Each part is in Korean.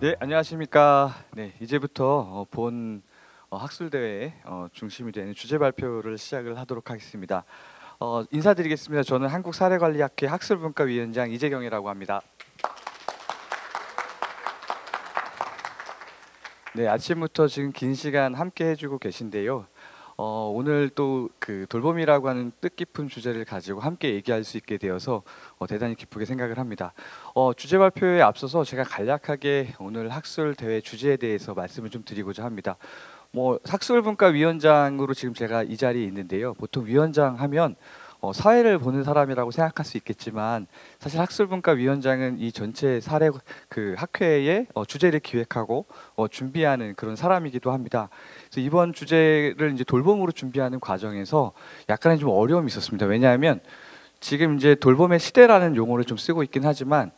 네, 안녕하십니까. 네, 이제부터 본 학술대회 중심이 되는 주제 발표를 시작을 하도록 하겠습니다. 인사드리겠습니다. 저는 한국사례관리학회 학술분과위원장 이재경이라고 합니다. 네, 아침부터 지금 긴 시간 함께 해주고 계신데요. 오늘 또 그 돌봄이라고 하는 뜻깊은 주제를 가지고 함께 얘기할 수 있게 되어서 대단히 기쁘게 생각을 합니다. 주제 발표에 앞서서 제가 간략하게 오늘 학술 대회 주제에 대해서 말씀을 좀 드리고자 합니다. 학술분과위원장으로 지금 제가 이 자리에 있는데요. 보통 위원장 하면 사회를 보는 사람이라고 생각할 수 있겠지만 사실 학술분과위원장은 이 전체 사례 그 학회의 주제를 기획하고 준비하는 그런 사람이기도 합니다. 그래서 이번 주제를 이제 돌봄으로 준비하는 과정에서 약간의 좀 어려움이 있었습니다. 왜냐하면 지금 이제 돌봄의 시대라는 용어를 좀 쓰고 있긴 하지만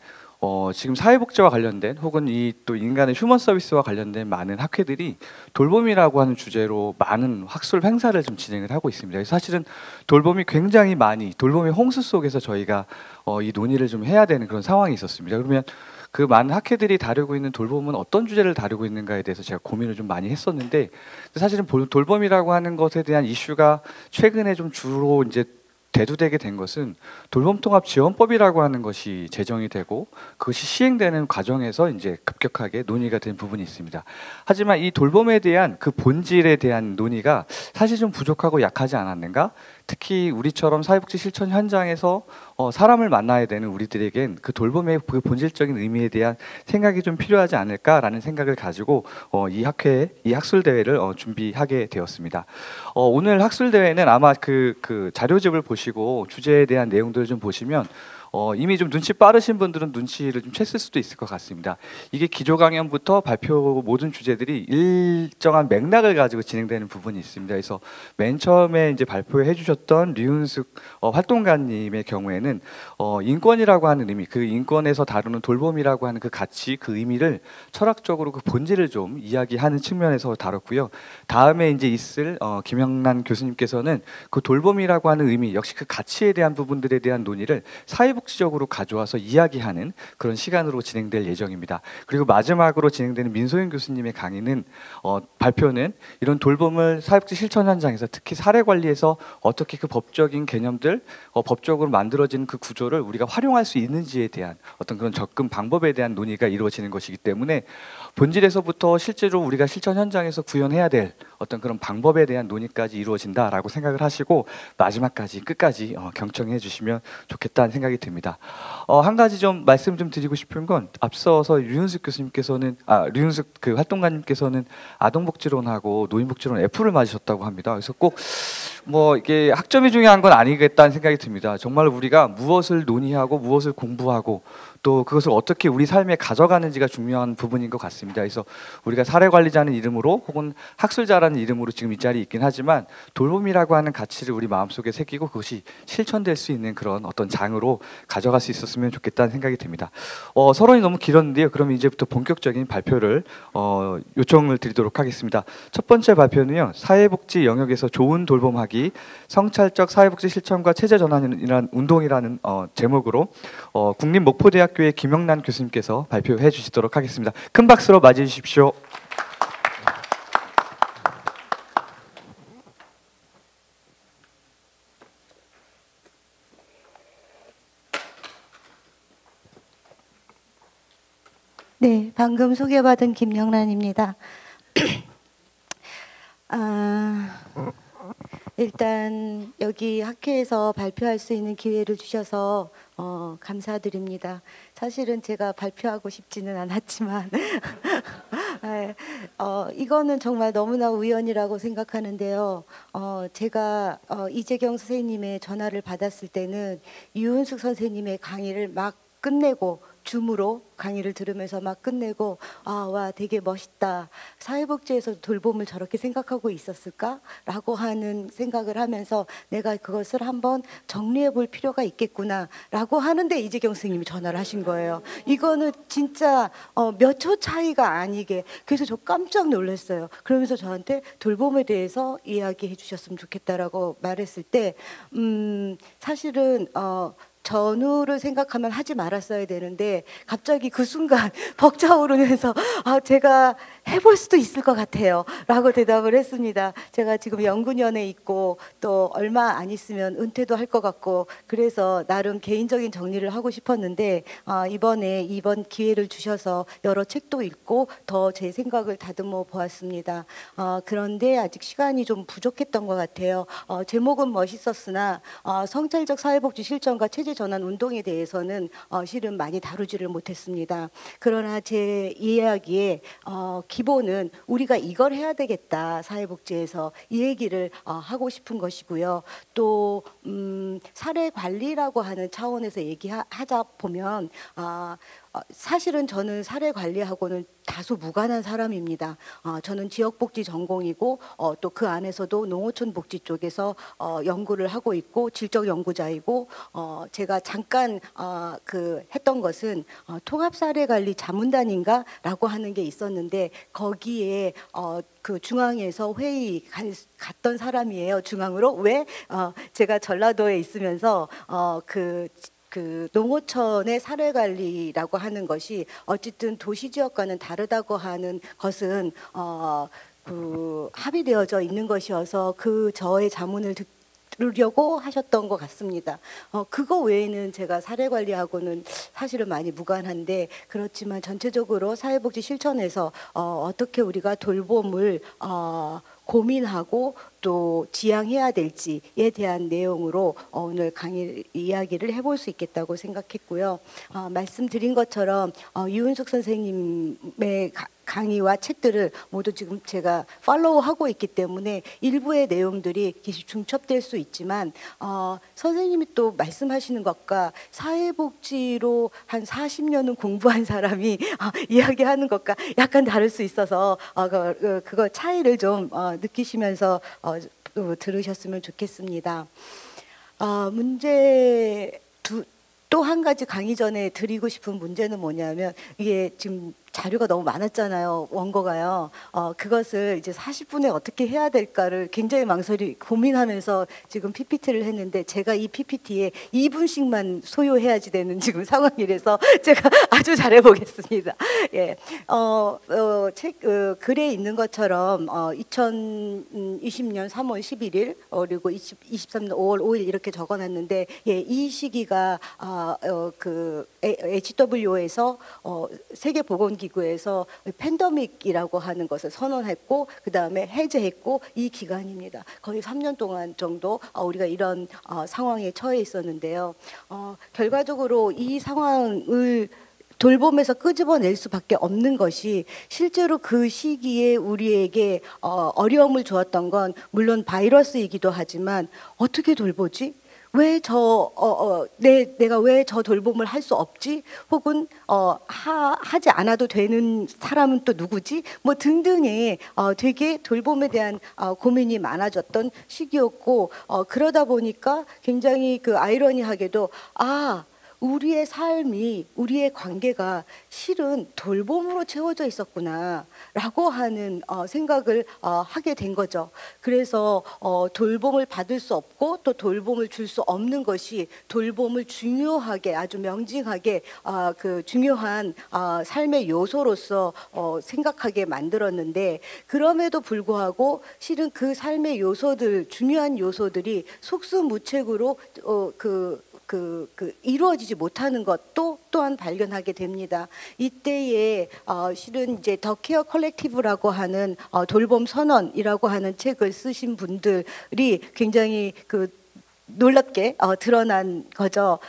지금 사회복지와 관련된 혹은 이 또 인간의 휴먼 서비스와 관련된 많은 학회들이 돌봄이라고 하는 주제로 많은 학술 행사를 좀 진행을 하고 있습니다. 그래서 사실은 돌봄이 굉장히 많이 돌봄의 홍수 속에서 저희가 이 논의를 좀 해야 되는 그런 상황이 있었습니다. 그러면 그 많은 학회들이 다루고 있는 돌봄은 어떤 주제를 다루고 있는가에 대해서 제가 고민을 좀 많이 했었는데 사실은 돌봄이라고 하는 것에 대한 이슈가 최근에 좀 주로 이제 대두되게 된 것은 돌봄통합지원법이라고 하는 것이 제정이 되고 그것이 시행되는 과정에서 이제 급격하게 논의가 된 부분이 있습니다. 하지만 이 돌봄에 대한 그 본질에 대한 논의가 사실 좀 부족하고 약하지 않았는가? 특히 우리처럼 사회복지 실천 현장에서 사람을 만나야 되는 우리들에겐 그 돌봄의 그 본질적인 의미에 대한 생각이 좀 필요하지 않을까라는 생각을 가지고 이 학술 대회를 준비하게 되었습니다. 오늘 학술 대회는 아마 그 자료집을 보시고 주제에 대한 내용들을 좀 보시면 이미 좀 눈치 빠르신 분들은 눈치를 좀 챘을 수도 있을 것 같습니다. 이게 기조 강연부터 발표 모든 주제들이 일정한 맥락을 가지고 진행되는 부분이 있습니다. 그래서 맨 처음에 이제 발표해 주셨던 류은숙 활동가님의 경우에는 인권이라고 하는 의미, 그 인권에서 다루는 돌봄이라고 하는 그 가치, 그 의미를 철학적으로 그 본질을 좀 이야기하는 측면에서 다뤘고요. 다음에 이제 있을 김영란 교수님께서는 그 돌봄이라고 하는 의미, 역시 그 가치에 대한 부분들에 대한 논의를 사회복지적으로 가져와서 이야기하는 그런 시간으로 진행될 예정입니다. 그리고 마지막으로 진행되는 민소영 교수님의 강의는 발표는 이런 돌봄을 사회복지 실천 현장에서 특히 사례 관리에서 어떻게 그 법적인 개념들, 법적으로 만들어진 그 구조를 우리가 활용할 수 있는지에 대한 어떤 그런 접근 방법에 대한 논의가 이루어지는 것이기 때문에 본질에서부터 실제로 우리가 실천 현장에서 구현해야 될 어떤 그런 방법에 대한 논의까지 이루어진다라고 생각을 하시고 마지막까지 끝까지 경청해 주시면 좋겠다는 생각이 듭니다. 한 가지 좀 말씀 좀 드리고 싶은 건 앞서서 류은숙 교수님께서는 류은숙 그 활동가님께서는 아동복지론하고 노인복지론 F를 맞으셨다고 합니다. 그래서 꼭 이게 학점이 중요한 건 아니겠다는 생각이 듭니다. 정말 우리가 무엇을 논의하고 무엇을 공부하고 또 그것을 어떻게 우리 삶에 가져가는지가 중요한 부분인 것 같습니다. 그래서 우리가 사례관리자는 이름으로 혹은 학술자라는 이름으로 지금 이 자리에 있긴 하지만 돌봄이라고 하는 가치를 우리 마음속에 새기고 그것이 실천될 수 있는 그런 어떤 장으로 가져갈 수 있었으면 좋겠다는 생각이 듭니다. 서론이 너무 길었는데요. 그럼 이제부터 본격적인 발표를 요청을 드리도록 하겠습니다. 첫 번째 발표는요. 사회복지 영역에서 좋은 돌봄하기, 성찰적 사회복지 실천과 체제 전환이라는 운동이라는 제목으로 국립목포대학교의 김영란 교수님께서 발표해 주시도록 하겠습니다. 큰 박수로 맞이해 주십시오. 네, 방금 소개받은 김영란입니다. 일단 여기 학회에서 발표할 수 있는 기회를 주셔서 감사드립니다. 사실은 제가 발표하고 싶지는 않았지만 이거는 정말 너무나 우연이라고 생각하는데요. 제가 이재경 선생님의 전화를 받았을 때는 유은숙 선생님의 강의를 막 끝내고 줌으로 강의를 들으면서 막 끝내고 와 되게 멋있다. 사회복지에서 돌봄을 저렇게 생각하고 있었을까라고 하는 생각을 하면서 내가 그것을 한번 정리해 볼 필요가 있겠구나라고 하는데 이재경 선생님이 전화를 하신 거예요. 이거는 진짜 몇 초 차이가 아니게 그래서 저 깜짝 놀랐어요. 그러면서 저한테 돌봄에 대해서 이야기해 주셨으면 좋겠다라고 말했을 때 사실은 전후를 생각하면 하지 말았어야 되는데 갑자기 그 순간 벅차오르면서 제가 해볼 수도 있을 것 같아요 라고 대답을 했습니다. 제가 지금 연구년에 있고 또 얼마 안 있으면 은퇴도 할 것 같고 그래서 나름 개인적인 정리를 하고 싶었는데 이번에 이번 기회를 주셔서 여러 책도 읽고 더 제 생각을 다듬어 보았습니다. 그런데 아직 시간이 좀 부족했던 것 같아요. 제목은 멋있었으나 성찰적 사회복지 실천과 체제 전환 운동에 대해서는 실은 많이 다루지를 못했습니다. 그러나 제 이야기의 기본은 우리가 이걸 해야 되겠다 사회복지에서 이 얘기를 하고 싶은 것이고요. 또 사례 관리라고 하는 차원에서 얘기하자 보면 사실은 저는 사례 관리하고는 다소 무관한 사람입니다. 저는 지역복지 전공이고 또 그 안에서도 농어촌 복지 쪽에서 연구를 하고 있고 질적 연구자이고 제가 잠깐 했던 것은 통합 사례 관리 자문단인가라고 하는 게 있었는데 거기에 그 중앙에서 회의 갔던 사람이에요. 중앙으로 왜 제가 전라도에 있으면서 그 농어촌의 사례 관리라고 하는 것이 어쨌든 도시 지역과는 다르다고 하는 것은 합의되어져 있는 것이어서 그 저의 자문을 들으려고 하셨던 것 같습니다. 그거 외에는 제가 사례 관리하고는 사실은 많이 무관한데 그렇지만 전체적으로 사회복지 실천에서 어떻게 우리가 돌봄을 고민하고 또 지향해야 될지에 대한 내용으로 오늘 강의 이야기를 해볼 수 있겠다고 생각했고요. 말씀드린 것처럼 유은숙 선생님의 강의와 책들을 모두 지금 제가 팔로우하고 있기 때문에 일부의 내용들이 중첩될 수 있지만 선생님이 또 말씀하시는 것과 사회복지로 한 40년은 공부한 사람이 이야기하는 것과 약간 다를 수 있어서 그거 차이를 좀 느끼시면서 들으셨으면 좋겠습니다. 또 한 가지 강의 전에 드리고 싶은 문제는 뭐냐면 이게 지금 자료가 너무 많았잖아요. 원고가요. 그것을 이제 40분에 어떻게 해야 될까를 굉장히 고민하면서 지금 PPT를 했는데 제가 이 PPT에 2분씩만 소요해야지 되는 지금 상황이라서 제가 아주 잘해 보겠습니다. 예. 글에 있는 것처럼 2020년 3월 11일 그리고 23년 5월 5일 이렇게 적어놨는데 이 시기가 HW에서 세계보건기구에서 팬데믹이라고 하는 것을 선언했고 그 다음에 해제했고 이 기간입니다. 거의 3년 동안 정도 우리가 이런 상황에 처해 있었는데요. 결과적으로 이 상황을 돌봄에서 끄집어낼 수밖에 없는 것이 실제로 그 시기에 우리에게 어려움을 주었던 건 물론 바이러스이기도 하지만 어떻게 돌보지? 내가 왜 저 돌봄을 할 수 없지? 혹은 하지 않아도 되는 사람은 또 누구지? 뭐 등등의 되게 돌봄에 대한 고민이 많아졌던 시기였고 그러다 보니까 굉장히 아이러니하게도 우리의 삶이 우리의 관계가 실은 돌봄으로 채워져 있었구나라고 하는 생각을 하게 된 거죠. 그래서 돌봄을 받을 수 없고 또 돌봄을 줄 수 없는 것이 돌봄을 중요하게 아주 명징하게 그 중요한 삶의 요소로서 생각하게 만들었는데 그럼에도 불구하고 실은 그 삶의 요소들 중요한 요소들이 속수무책으로 이루어지지 못하는 것도 또한 발견하게 됩니다. 이때에 실은 이제 더 케어 컬렉티브라고 하는 돌봄 선언이라고 하는 책을 쓰신 분들이 굉장히 놀랍게 드러난 거죠.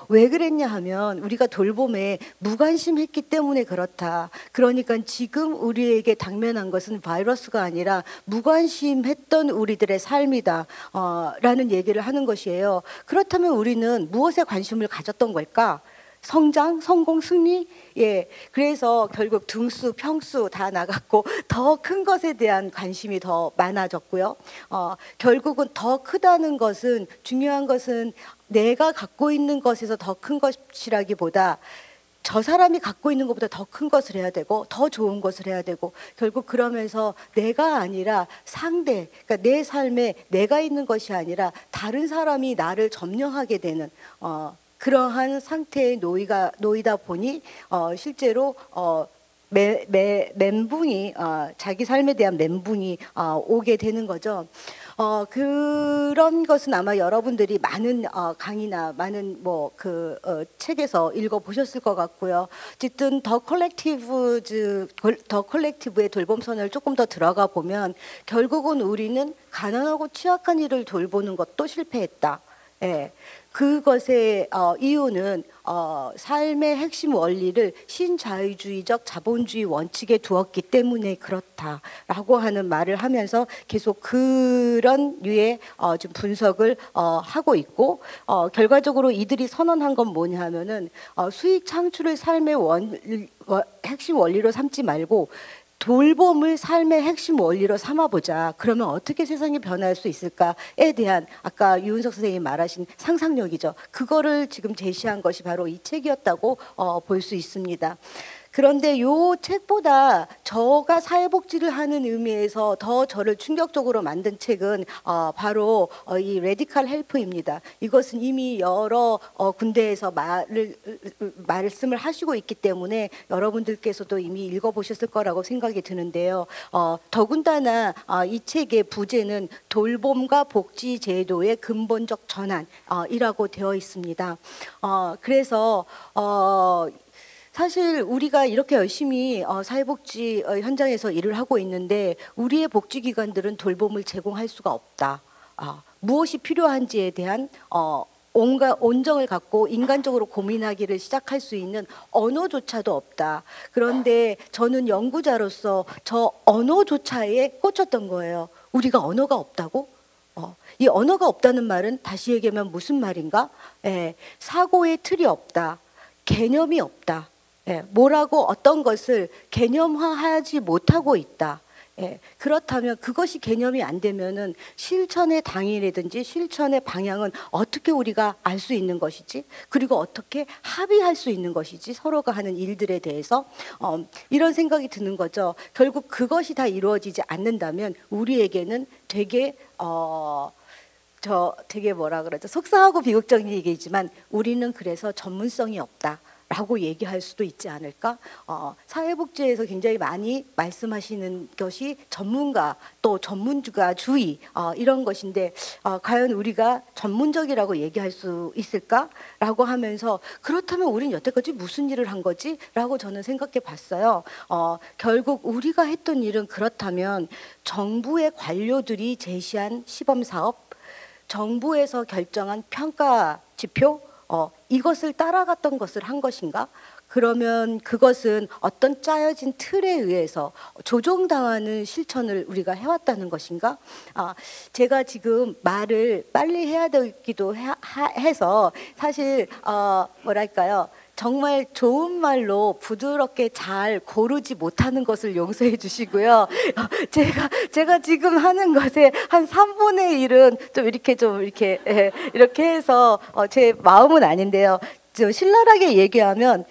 왜 그랬냐 하면 우리가 돌봄에 무관심했기 때문에 그렇다. 그러니까 지금 우리에게 당면한 것은 바이러스가 아니라 무관심했던 우리들의 삶이다. 라는 얘기를 하는 것이에요. 그렇다면 우리는 무엇에 관심을 가졌던 걸까? 성장, 성공, 승리? 예. 그래서 결국 등수, 평수 다 나갔고 더 큰 것에 대한 관심이 더 많아졌고요. 결국은 더 크다는 것은 중요한 것은 내가 갖고 있는 것에서 더 큰 것이라기보다 저 사람이 갖고 있는 것보다 더 큰 것을 해야 되고 더 좋은 것을 해야 되고 결국 그러면서 내가 아니라 상대, 그러니까 내 삶에 내가 있는 것이 아니라 다른 사람이 나를 점령하게 되는 그러한 상태에 놓이다 보니 실제로 멘붕이 자기 삶에 대한 멘붕이 오게 되는 거죠. 그런 것은 아마 여러분들이 많은 강의나 많은 책에서 읽어 보셨을 것 같고요. 어쨌든 더 컬렉티브의 돌봄선을 조금 더 들어가 보면 결국은 우리는 가난하고 취약한 이를 돌보는 것도 실패했다. 예. 그것의 이유는 삶의 핵심 원리를 신자유주의적 자본주의 원칙에 두었기 때문에 그렇다라고 하는 말을 하면서 계속 그런 류의 좀 분석을 하고 있고, 결과적으로 이들이 선언한 건 뭐냐면은 수익 창출을 삶의 핵심 원리로 삼지 말고 돌봄을 삶의 핵심 원리로 삼아보자. 그러면 어떻게 세상이 변할 수 있을까에 대한 아까 유은석 선생님이 말하신 상상력이죠. 그거를 지금 제시한 것이 바로 이 책이었다고 볼 수 있습니다. 그런데 이 책보다 저가 사회복지를 하는 의미에서 더 저를 충격적으로 만든 책은 바로 이 레디컬 헬프입니다. 이것은 이미 여러 군데에서 말씀을 하시고 있기 때문에 여러분들께서도 이미 읽어보셨을 거라고 생각이 드는데요. 더군다나 이 책의 부제는 돌봄과 복지 제도의 근본적 전환이라고 되어 있습니다. 그래서 사실 우리가 이렇게 열심히 사회복지 현장에서 일을 하고 있는데 우리의 복지기관들은 돌봄을 제공할 수가 없다. 무엇이 필요한지에 대한 온정을 갖고 인간적으로 고민하기를 시작할 수 있는 언어조차도 없다. 그런데 저는 연구자로서 저 언어조차에 꽂혔던 거예요. 우리가 언어가 없다고? 이 언어가 없다는 말은 다시 얘기하면 무슨 말인가? 사고의 틀이 없다. 개념이 없다. 뭐라고 어떤 것을 개념화하지 못하고 있다. 그렇다면 그것이 개념이 안 되면은 실천의 당위라든지 실천의 방향은 어떻게 우리가 알 수 있는 것이지? 그리고 어떻게 합의할 수 있는 것이지? 서로가 하는 일들에 대해서 이런 생각이 드는 거죠. 결국 그것이 다 이루어지지 않는다면 우리에게는 되게 되게 뭐라 그러죠? 속상하고 비극적인 얘기지만 우리는 그래서 전문성이 없다. 라고 얘기할 수도 있지 않을까? 사회복지에서 굉장히 많이 말씀하시는 것이 전문가 또 전문가주의 이런 것인데 과연 우리가 전문적이라고 얘기할 수 있을까라고 하면서 그렇다면 우리는 여태까지 무슨 일을 한 거지? 라고 저는 생각해 봤어요. 결국 우리가 했던 일은 그렇다면 정부의 관료들이 제시한 시범사업, 정부에서 결정한 평가 지표 이것을 따라갔던 것을 한 것인가? 그러면 그것은 어떤 짜여진 틀에 의해서 조종당하는 실천을 우리가 해왔다는 것인가? 제가 지금 말을 빨리 해야 되기도 해서 사실 뭐랄까요? 정말 좋은 말로 부드럽게 잘 고르지 못하는 것을 용서해 주시고요. 제가 지금 하는 것의 한 3분의 1은 이렇게 해서 제 마음은 아닌데요. 신랄하게 얘기하면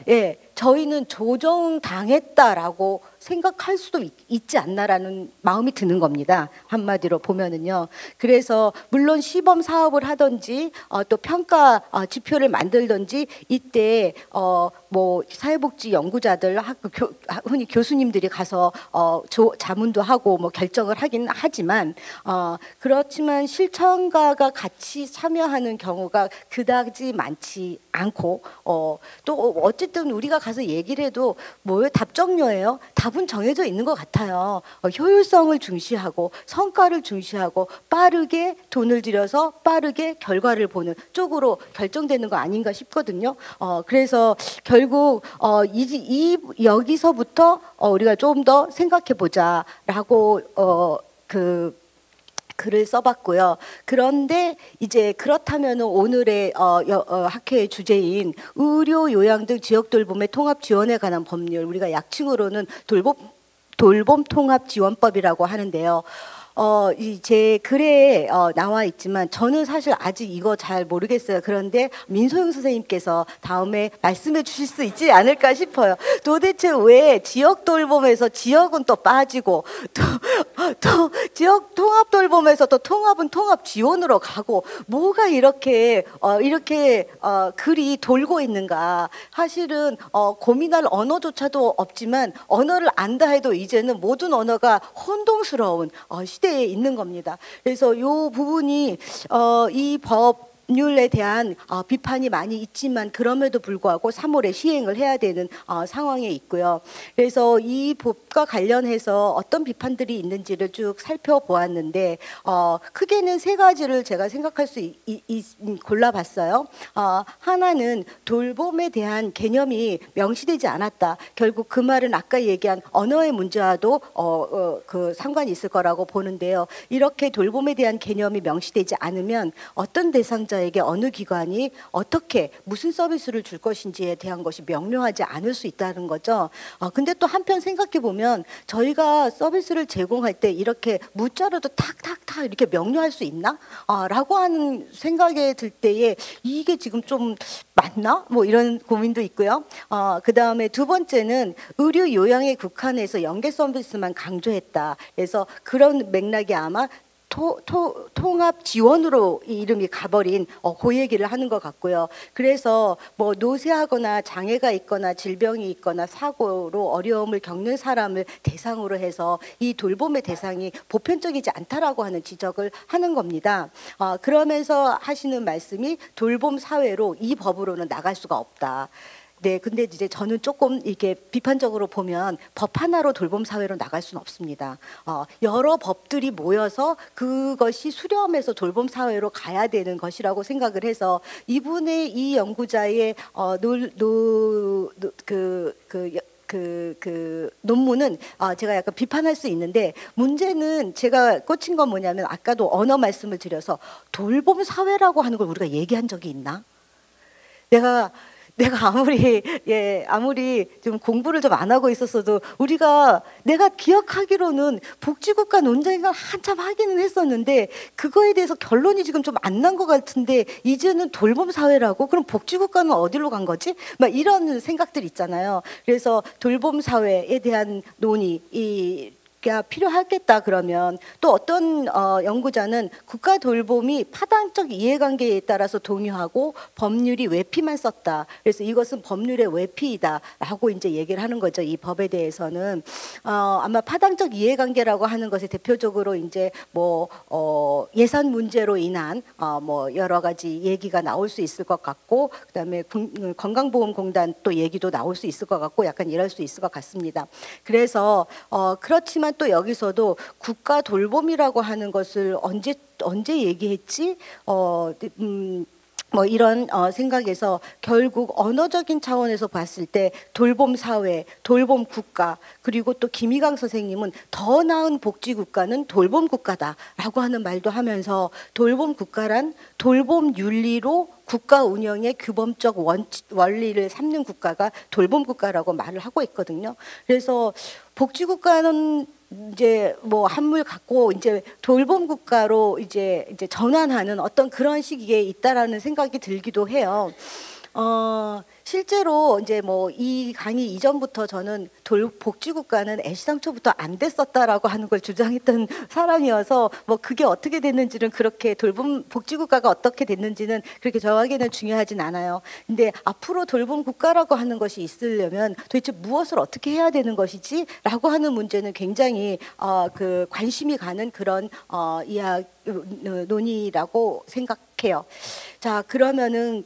저희는 조정당했다라고 생각할 수도 있지 않나라는 마음이 드는 겁니다. 한마디로 보면은요. 그래서 물론 시범 사업을 하든지 또 평가 지표를 만들든지 이때 뭐 사회복지 연구자들 흔히 교수님들이 가서 자문도 하고 뭐 결정을 하긴 하지만 그렇지만 실천가가 같이 참여하는 경우가 그다지 많지 않고 또 어쨌든 우리가 가서 얘기를 해도 뭐예요? 답정료예요. 답은 정해져 있는 것 같아요. 효율성을 중시하고 성과를 중시하고 빠르게 돈을 들여서 빠르게 결과를 보는 쪽으로 결정되는 거 아닌가 싶거든요. 그래서 결국 여기서부터 우리가 좀 더 생각해 보자라고 글을 써봤고요. 그런데 이제 그렇다면 오늘의 학회의 주제인 의료, 요양 등 지역 돌봄의 통합 지원에 관한 법률, 우리가 약칭으로는 돌봄 통합 지원법이라고 하는데요. 이 제 글에 나와 있지만 저는 사실 아직 이거 잘 모르겠어요. 그런데 민소영 선생님께서 다음에 말씀해 주실 수 있지 않을까 싶어요. 도대체 왜 지역 돌봄에서 지역은 또 빠지고 또 지역 통합 돌봄에서 또 통합은 통합 지원으로 가고 뭐가 이렇게 글이 돌고 있는가. 사실은 고민할 언어조차도 없지만 언어를 안다 해도 이제는 모든 언어가 혼동스러운 시대에 있는 겁니다. 그래서 이 부분이 이 법률에 대한 비판이 많이 있지만 그럼에도 불구하고 3월에 시행을 해야 되는 상황에 있고요. 그래서 이 법과 관련해서 어떤 비판들이 있는지를 쭉 살펴보았는데 크게는 세 가지를 제가 생각할 수 골라봤어요. 하나는 돌봄에 대한 개념이 명시되지 않았다. 결국 그 말은 아까 얘기한 언어의 문제와도 그 상관이 있을 거라고 보는데요. 이렇게 돌봄에 대한 개념이 명시되지 않으면 어떤 대상자에게 어느 기관이 어떻게 무슨 서비스를 줄 것인지에 대한 것이 명료하지 않을 수 있다는 거죠. 근데 또 한편 생각해 보면 저희가 서비스를 제공할 때 이렇게 문자로도 탁탁탁 이렇게 명료할 수 있나? 라고 하는 생각이 들 때에 이게 지금 좀 맞나? 뭐 이런 고민도 있고요. 그 다음에 두 번째는 의료 요양에 국한해서 연계 서비스만 강조했다. 그래서 그런 맥락이 아마 통합 지원으로 이 이름이 가버린 그 얘기를 하는 것 같고요. 그래서 뭐 노쇠하거나 장애가 있거나 질병이 있거나 사고로 어려움을 겪는 사람을 대상으로 해서 이 돌봄의 대상이 보편적이지 않다라고 하는 지적을 하는 겁니다. 그러면서 하시는 말씀이 돌봄 사회로 이 법으로는 나갈 수가 없다. 네, 근데 이제 저는 조금 이게 비판적으로 보면 법 하나로 돌봄 사회로 나갈 수는 없습니다. 여러 법들이 모여서 그것이 수렴해서 돌봄 사회로 가야 되는 것이라고 생각을 해서 이분의 이 연구자의 논문은 제가 약간 비판할 수 있는데 문제는 제가 꽂힌 건 뭐냐면 아까도 언어 말씀을 드려서 돌봄 사회라고 하는 걸 우리가 얘기한 적이 있나? 내가 아무리 좀 공부를 좀 안 하고 있었어도 내가 기억하기로는 복지국가 논쟁을 한참 하기는 했었는데 그거에 대해서 결론이 지금 좀 안 난 것 같은데 이제는 돌봄 사회라고 그럼 복지국가는 어디로 간 거지? 막 이런 생각들 있잖아요. 그래서 돌봄 사회에 대한 논의 가 필요하겠다 그러면 또 어떤 연구자는 국가 돌봄이 파단적 이해관계에 따라서 동의하고 법률이 외피만 썼다. 그래서 이것은 법률의 외피이다라고 이제 얘기를 하는 거죠. 이 법에 대해서는 아마 파단적 이해관계라고 하는 것이 대표적으로 이제 뭐 예산 문제로 인한 뭐 여러 가지 얘기가 나올 수 있을 것 같고 그다음에 건강보험공단 또 얘기도 나올 수 있을 것 같고 약간 이럴 수 있을 것 같습니다. 그래서 그렇지만 또 여기서도 국가 돌봄이라고 하는 것을 언제 얘기했지? 뭐 이런 생각에서 결국 언어적인 차원에서 봤을 때 돌봄 사회, 돌봄 국가 그리고 또 김희강 선생님은 더 나은 복지 국가는 돌봄 국가다라고 하는 말도 하면서 돌봄 국가란 돌봄 윤리로 국가 운영의 규범적 원리를 삼는 국가가 돌봄 국가라고 말을 하고 있거든요. 그래서 복지 국가는 이제 뭐 한물 갖고 이제 돌봄 국가로 이제 전환하는 어떤 그런 시기에 있다라는 생각이 들기도 해요. 실제로 이제 뭐 이 강의 이전부터 저는 복지국가는 애시당초부터 안 됐었다라고 하는 걸 주장했던 사람이어서 뭐 그게 어떻게 됐는지는 그렇게 복지국가가 어떻게 됐는지는 그렇게 저에게는 중요하진 않아요. 근데 앞으로 돌봄 국가라고 하는 것이 있으려면 도대체 무엇을 어떻게 해야 되는 것이지라고 하는 문제는 굉장히 그 관심이 가는 그런 논의라고 생각해요. 자, 그러면은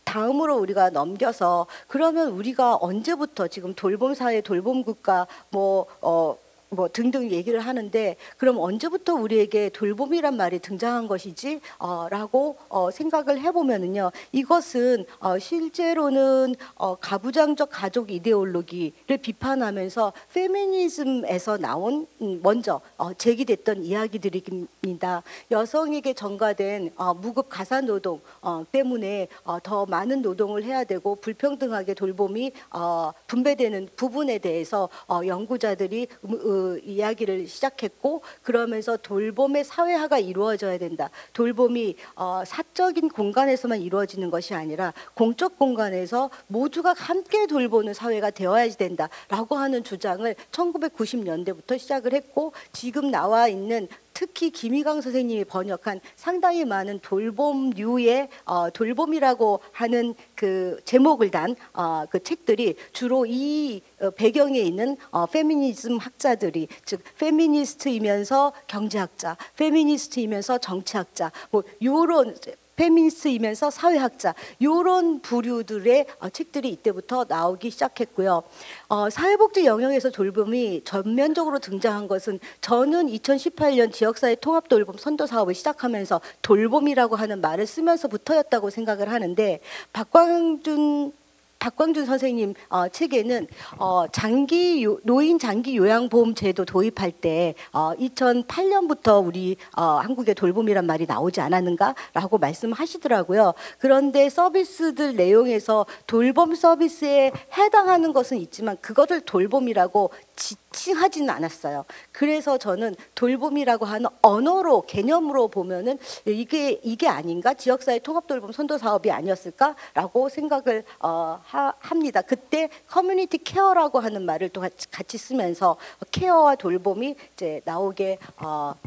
다음으로 우리가 넘겨서 그러면 우리가 언제부터 지금 돌봄 사회, 돌봄 국가 뭐 등등 얘기를 하는데 그럼 언제부터 우리에게 돌봄이란 말이 등장한 것이지? 라고 생각을 해보면은요. 이것은 실제로는 가부장적 가족 이데올로기를 비판하면서 페미니즘에서 나온 먼저 제기됐던 이야기들입니다. 여성에게 전가된 무급 가사 노동 때문에 더 많은 노동을 해야 되고 불평등하게 돌봄이 분배되는 부분에 대해서 연구자들이 그 이야기를 시작했고, 그러면서 돌봄의 사회화가 이루어져야 된다. 돌봄이 사적인 공간에서만 이루어지는 것이 아니라 공적 공간에서 모두가 함께 돌보는 사회가 되어야지 된다라고 하는 주장을 1990년대부터 시작을 했고, 지금 나와 있는 특히 김희강 선생님이 번역한 상당히 많은 돌봄류의 돌봄이라고 하는 그 제목을 단 그 책들이 주로 이 배경에 있는 페미니즘 학자들이, 즉 페미니스트이면서 경제학자, 페미니스트이면서 정치학자, 뭐 요런 페미니스트이면서 사회학자, 이런 부류들의 책들이 이때부터 나오기 시작했고요. 사회복지 영역에서 돌봄이 전면적으로 등장한 것은 저는 2018년 지역사회 통합돌봄 선도사업을 시작하면서 돌봄이라고 하는 말을 쓰면서부터였다고 생각을 하는데, 박광준 선생님 책에는 노인 장기 요양보험 제도 도입할 때 2008년부터 우리 한국에 돌봄이란 말이 나오지 않았는가라고 말씀하시더라고요. 그런데 서비스들 내용에서 돌봄 서비스에 해당하는 것은 있지만 그것을 돌봄이라고 지칭하지는 않았어요. 그래서 저는 돌봄이라고 하는 언어로, 개념으로 보면은 이게 아닌가? 지역사회 통합돌봄 선도사업이 아니었을까라고 생각을 합니다. 그때 커뮤니티 케어라고 하는 말을 또 같이 쓰면서 케어와 돌봄이 이제 나오게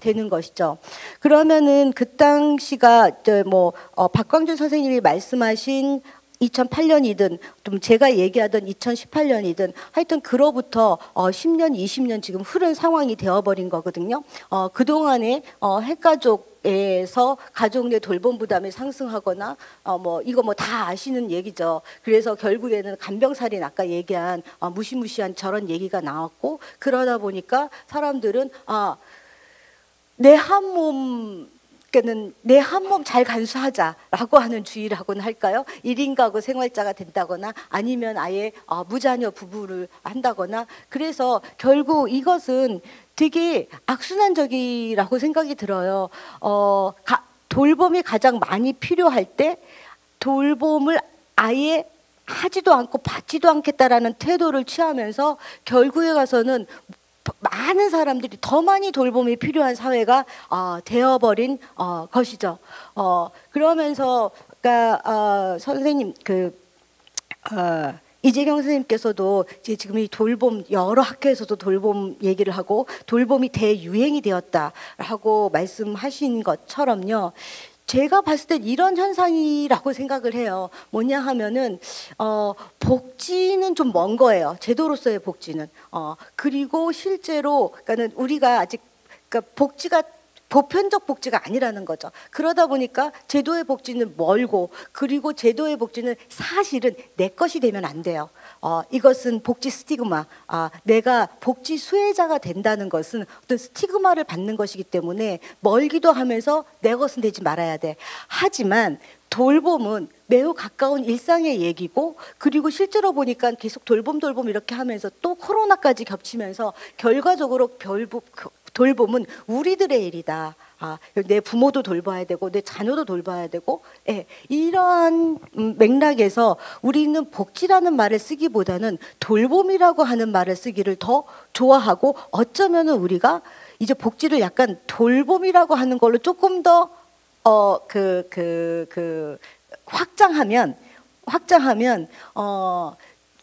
되는 것이죠. 그러면은 그 당시가 박광준 선생님이 말씀하신 2008년이든 좀 제가 얘기하던 2018년이든 하여튼 그로부터 10년, 20년 지금 흐른 상황이 되어버린 거거든요. 그동안에 핵가족에서 가족 내 돌봄 부담이 상승하거나 이거 다 아시는 얘기죠. 그래서 결국에는 간병살인, 아까 얘기한 무시무시한 저런 얘기가 나왔고, 그러다 보니까 사람들은 내 한 몸 잘 간수하자라고 하는 주의라고는 할까요? 1인 가구 생활자가 된다거나 아니면 아예 무자녀 부부를 한다거나, 그래서 결국 이것은 되게 악순환적이라고 생각이 들어요. 돌봄이 가장 많이 필요할 때 돌봄을 아예 하지도 않고 받지도 않겠다라는 태도를 취하면서 결국에 가서는 많은 사람들이 더 많이 돌봄이 필요한 사회가 되어버린 것이죠. 그러면서 선생님 이재경 선생님께서도 지금 이 돌봄, 여러 학교에서도 돌봄 얘기를 하고 돌봄이 대유행이 되었다라고 말씀하신 것처럼요. 제가 봤을 땐 이런 현상이라고 생각을 해요. 뭐냐 하면은 복지는 좀 먼 거예요. 제도로서의 복지는. 그리고 실제로 그러니까는 우리가 아직 복지가 보편적 복지가 아니라는 거죠. 그러다 보니까 제도의 복지는 멀고, 그리고 제도의 복지는 사실은 내 것이 되면 안 돼요. 이것은 복지 스티그마, 내가 복지 수혜자가 된다는 것은 어떤 스티그마를 받는 것이기 때문에 멀기도 하면서 내 것은 되지 말아야 돼. 하지만 돌봄은 매우 가까운 일상의 얘기고, 그리고 실제로 보니까 계속 돌봄 이렇게 하면서 또 코로나까지 겹치면서 결과적으로 돌봄은 우리들의 일이다. 내 부모도 돌봐야 되고 내 자녀도 돌봐야 되고, 이러한 맥락에서 우리는 복지라는 말을 쓰기보다는 돌봄이라고 하는 말을 쓰기를 더 좋아하고, 어쩌면은 우리가 이제 복지를 약간 돌봄이라고 하는 걸로 조금 더 확장하면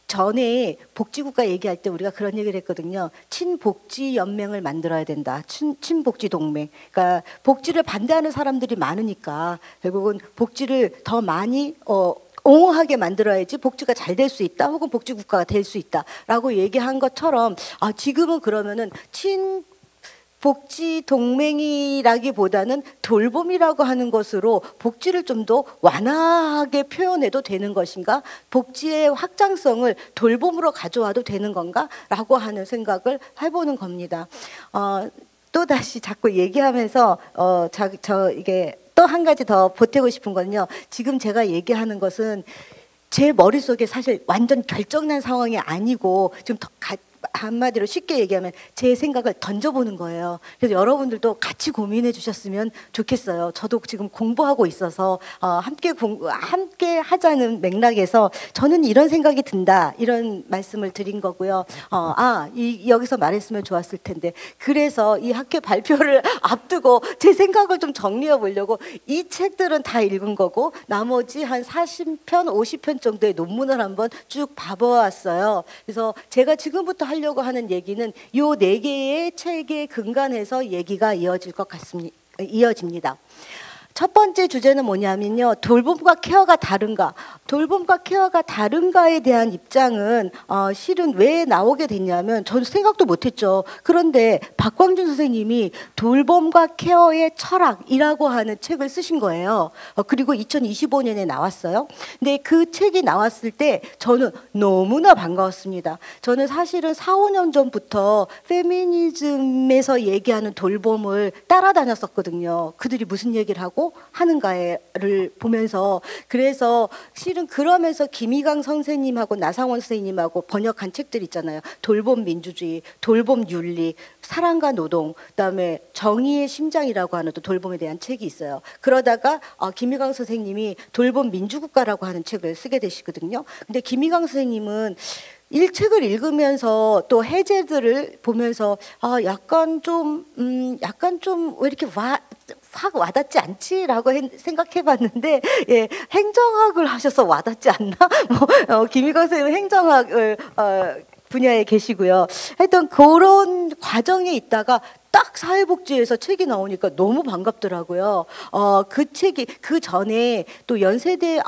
전에 복지국가 얘기할 때 우리가 그런 얘기를 했거든요. 친복지 연맹을 만들어야 된다. 친복지 동맹. 그러니까 복지를 반대하는 사람들이 많으니까 결국은 복지를 더 많이 옹호하게 만들어야지 복지가 잘 될 수 있다, 혹은 복지국가가 될 수 있다라고 얘기한 것처럼, 지금은 그러면은 복지 동맹이라기보다는 돌봄이라고 하는 것으로 복지를 좀 더 완화하게 표현해도 되는 것인가? 복지의 확장성을 돌봄으로 가져와도 되는 건가?라고 하는 생각을 해보는 겁니다. 또 다시 자꾸 얘기하면서 이게 또 한 가지 더 보태고 싶은 건요. 지금 제가 얘기하는 것은 제 머릿속에 사실 완전 결정난 상황이 아니고 지금 한마디로 쉽게 얘기하면 제 생각을 던져보는 거예요. 그래서 여러분들도 같이 고민해 주셨으면 좋겠어요. 저도 지금 공부하고 있어서 함께 하자는 맥락에서 저는 이런 생각이 든다, 이런 말씀을 드린 거고요. 여기서 말했으면 좋았을 텐데, 그래서 이 학회 발표를 앞두고 제 생각을 좀 정리해 보려고 이 책들은 다 읽은 거고 나머지 한 40편, 50편 정도의 논문을 한번 쭉 봐보았어요. 그래서 제가 지금부터 하려고 하는 얘기는 요 4개의 책에 근간해서 얘기가 이어질 것 같습니다. 이어집니다. 첫 번째 주제는 뭐냐면요, 돌봄과 케어가 다른가. 돌봄과 케어가 다른가에 대한 입장은 실은 왜 나오게 됐냐면 전 생각도 못했죠. 그런데 박광준 선생님이 돌봄과 케어의 철학이라고 하는 책을 쓰신 거예요. 그리고 2025년에 나왔어요. 근데 그 책이 나왔을 때 저는 너무나 반가웠습니다. 저는 사실은 4, 5년 전부터 페미니즘에서 얘기하는 돌봄을 따라다녔었거든요. 그들이 무슨 얘기를 하고 하는가를 보면서. 그래서 실은 그러면서 김희강 선생님하고 나상원 선생님하고 번역한 책들 있잖아요. 돌봄 민주주의, 돌봄 윤리, 사랑과 노동, 그다음에 정의의 심장이라고 하는 또 돌봄에 대한 책이 있어요. 그러다가 김희강 선생님이 돌봄 민주국가라고 하는 책을 쓰게 되시거든요. 근데 김희강 선생님은 책을 읽으면서 또 해제들을 보면서 약간 좀 왜 이렇게 확 와닿지 않지라고 생각해봤는데, 예, 행정학을 하셔서 와닿지 않나? 김희광 선생님은 행정학을 분야에 계시고요. 하여튼 그런 과정에 있다가 딱 사회복지에서 책이 나오니까 너무 반갑더라고요. 그 책이 그 전에 또 연세대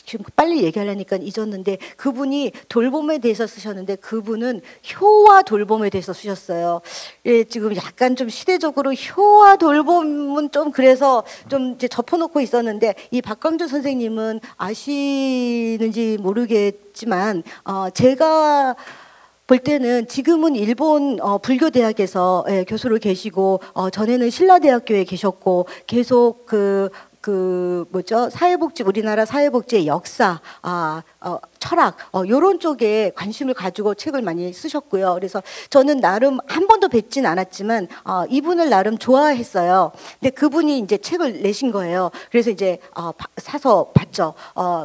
지금 빨리 얘기하려니까 잊었는데, 그분이 돌봄에 대해서 쓰셨는데 그분은 효와 돌봄에 대해서 쓰셨어요. 예, 지금 약간 좀 시대적으로 효와 돌봄은 좀 그래서 좀 이제 접어놓고 있었는데, 이 박광준 선생님은 아시는지 모르겠지만 제가 볼 때는 지금은 일본 불교대학에서 교수로 계시고 전에는 신라대학교에 계셨고 계속 우리나라 사회복지의 역사, 철학, 요런 쪽에 관심을 가지고 책을 많이 쓰셨고요. 그래서 저는 나름 한 번도 뵙진 않았지만, 이분을 나름 좋아했어요. 근데 그분이 이제 책을 내신 거예요. 그래서 이제, 사서 봤죠.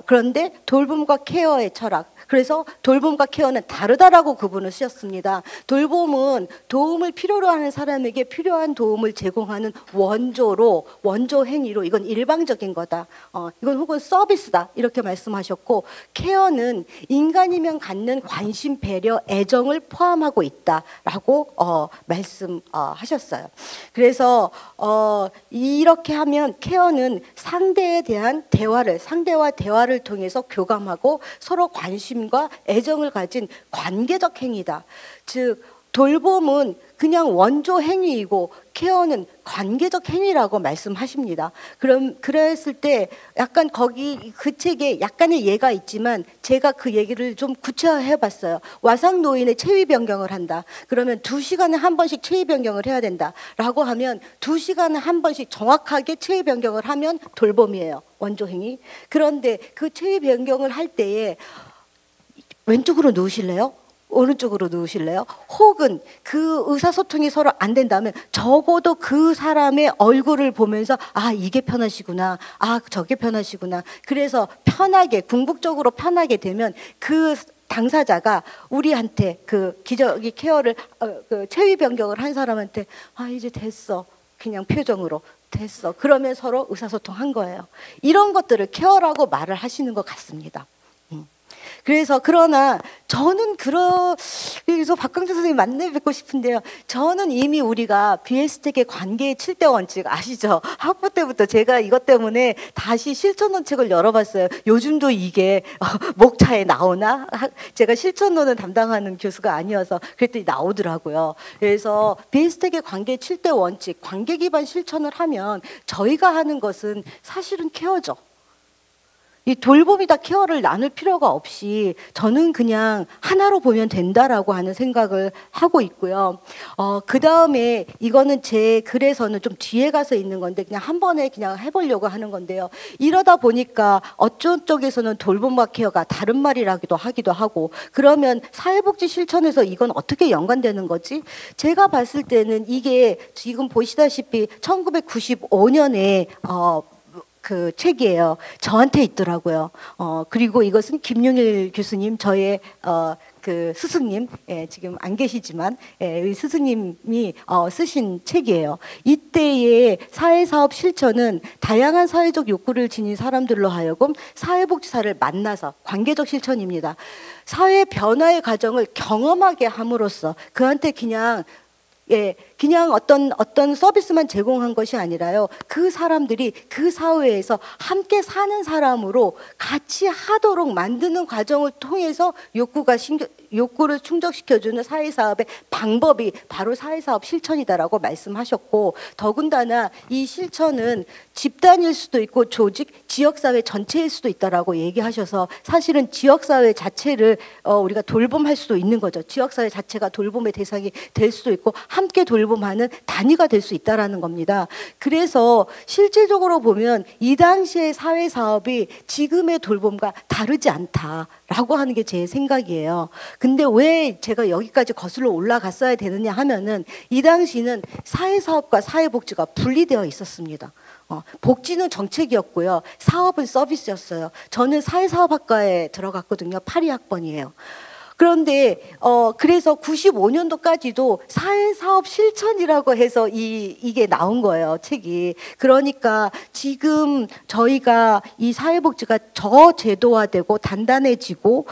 그런데 돌봄과 케어의 철학. 그래서 돌봄과 케어는 다르다라고 그분은 쓰셨습니다. 돌봄은 도움을 필요로 하는 사람에게 필요한 도움을 제공하는 원조 행위로, 이건 일방적인 거다. 이건 혹은 서비스다. 이렇게 말씀하셨고, 케어는 인간이면 갖는 관심, 배려, 애정을 포함하고 있다라고 말씀하셨어요. 그래서 이렇게 하면 케어는 상대와 대화를 통해서 교감하고 서로 관심과 애정을 가진 관계적 행위다. 즉 돌봄은 그냥 원조 행위이고 케어는 관계적 행위라고 말씀하십니다. 그랬을 때 약간 그 책에 약간의 예가 있지만 제가 그 얘기를 좀 구체화해 봤어요. 와상 노인의 체위 변경을 한다. 그러면 2시간에 한 번씩 체위 변경을 해야 된다라고 하면 2시간에 한 번씩 정확하게 체위 변경을 하면 돌봄이에요. 원조 행위. 그런데 그 체위 변경을 할 때에 왼쪽으로 누우실래요? 오른쪽으로 누우실래요? 혹은 그 의사소통이 서로 안 된다면 적어도 그 사람의 얼굴을 보면서 이게 편하시구나, 저게 편하시구나. 그래서 편하게, 궁극적으로 편하게 되면 그 당사자가 우리한테 그 기저귀 케어를 체위 변경을 한 사람한테 이제 됐어, 그냥 표정으로 됐어. 그러면 서로 의사소통한 거예요. 이런 것들을 케어라고 말을 하시는 것 같습니다. 그래서 그러나 저는 그래서 박광준 선생님 만나 뵙고 싶은데요. 저는 이미 우리가 비에스텍의 관계의 7대 원칙 아시죠? 학부 때부터 제가 이것 때문에 다시 실천론 책을 열어봤어요. 요즘도 이게 목차에 나오나? 제가 실천론을 담당하는 교수가 아니어서 그랬더니 나오더라고요. 그래서 비에스텍의 관계의 7대 원칙, 관계 기반 실천을 하면 저희가 하는 것은 사실은 케어죠. 이 돌봄이다 케어를 나눌 필요가 없이 저는 그냥 하나로 보면 된다라고 하는 생각을 하고 있고요. 그 다음에 이거는 제 글에서는 좀 뒤에 가서 있는 건데 그냥 한 번에 그냥 해보려고 하는 건데요. 이러다 보니까 어떤 쪽에서는 돌봄과 케어가 다른 말이라기도 하기도 하고, 그러면 사회복지 실천에서 이건 어떻게 연관되는 거지? 제가 봤을 때는 이게 지금 보시다시피 1995년에 그 책이에요. 저한테 있더라고요. 그리고 이것은 김용일 교수님, 저의 그 스승님, 지금 안 계시지만 이 스승님이 쓰신 책이에요. 이때의 사회사업 실천은 다양한 사회적 욕구를 지닌 사람들로 하여금 사회복지사를 만나서 관계적 실천입니다. 사회 변화의 과정을 경험하게 함으로써 그한테 그냥 어떤 서비스만 제공한 것이 아니라요. 그 사람들이 그 사회에서 함께 사는 사람으로 같이 하도록 만드는 과정을 통해서 욕구를 충족시켜주는 사회사업의 방법이 바로 사회사업 실천이다라고 말씀하셨고, 더군다나 이 실천은 집단일 수도 있고 조직, 지역사회 전체일 수도 있다라고 얘기하셔서 사실은 지역사회 자체를 우리가 돌봄할 수도 있는 거죠. 지역사회 자체가 돌봄의 대상이 될 수도 있고 함께 돌봄하는 단위가 될 수 있다라는 겁니다. 그래서 실질적으로 보면 이 당시의 사회사업이 지금의 돌봄과 다르지 않다라고 하는 게 제 생각이에요. 근데 왜 제가 여기까지 거슬러 올라갔어야 되느냐 하면은 이 당시는 사회사업과 사회복지가 분리되어 있었습니다. 복지는 정책이었고요. 사업은 서비스였어요. 저는 사회사업학과에 들어갔거든요. 82학번이에요. 그런데 그래서 95년도까지도 사회사업 실천이라고 해서 이게 나온 거예요, 책이. 그러니까 지금 저희가 이 사회복지가 저제도화되고 단단해지고